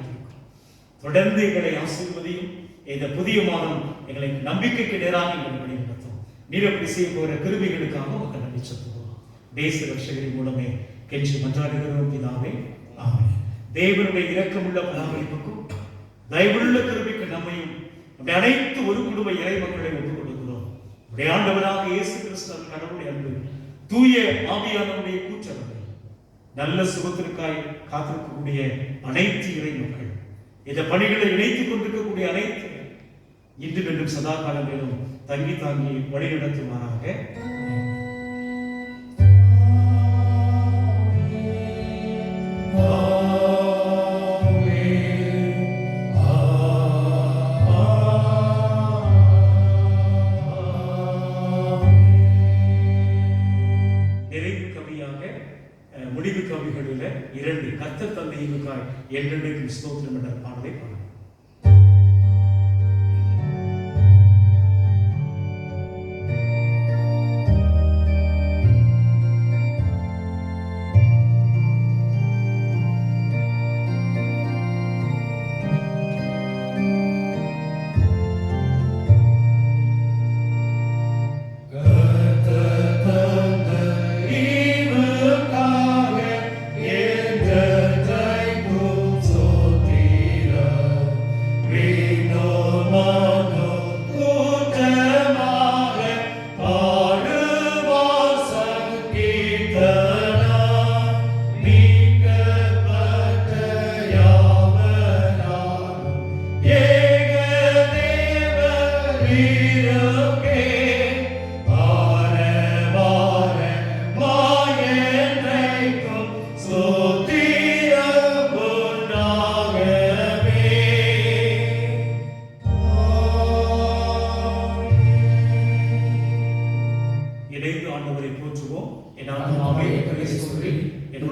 தொடர்ந்து எங்களை ஆசீர்வதியும். இந்த புதிய மாதம் எங்களை நம்பிக்கைக்கு நேராக எங்களை வழிநடத்தும். நீர் அப்படி செய்ய போகிற கிருபைகளுக்காக உங்கள் நன்றி சொல்லுவோம். தேச ரட்சகரின் மூலமே கெஞ்சி மன்றாடுகிறோம் பிதாவே, ஆமென். தேவனுடைய இரக்கமுள்ள பராமரிப்புக்கும் தயவுள்ள கிருபைக்கு நம்மையும் அனைத்து ஒரு குடும்ப இறை மக்களை ஒப்புக் கொடுக்கிறோம். ஆண்டவராக இயேசு கிறிஸ்து கடவுளுடைய அன்பு, தூய ஆவியானவருடைய கூற்றவர்கள், நல்ல சுகத்திற்காய் காத்திருக்கக்கூடிய அனைத்து இறை மக்கள், இந்த பணிகளை இணைத்துக் கொண்டிருக்கக்கூடிய அனைத்து இன்று வென்றும் சதா காலங்களிலும் தங்கி தாங்கி வழிநடத்துமாறாக. நிறைவு கவியாக முடிவு கவிகளில் 2 கர்த்தர் தந்தையுக்காய் என்றென்றைக்கும் ஸ்தோத்திரம் என்ற பாடலை பாட Yeah.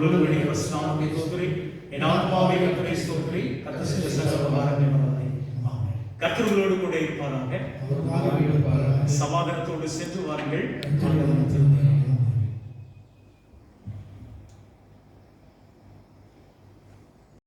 இப்பொழுது வேண்டிய வசனத்தை ஸ்தோத்திரி. என் ஆத்மாவை கர்த்தரை ஸ்தோத்திரி. கர்த்தர் செய்த சகல உபகாரங்களை மறவாதே. ஆமென். கர்த்தர் உங்களோடு கூட இருப்பாராக. சமாதானத்தோடு சென்று வாருங்கள்.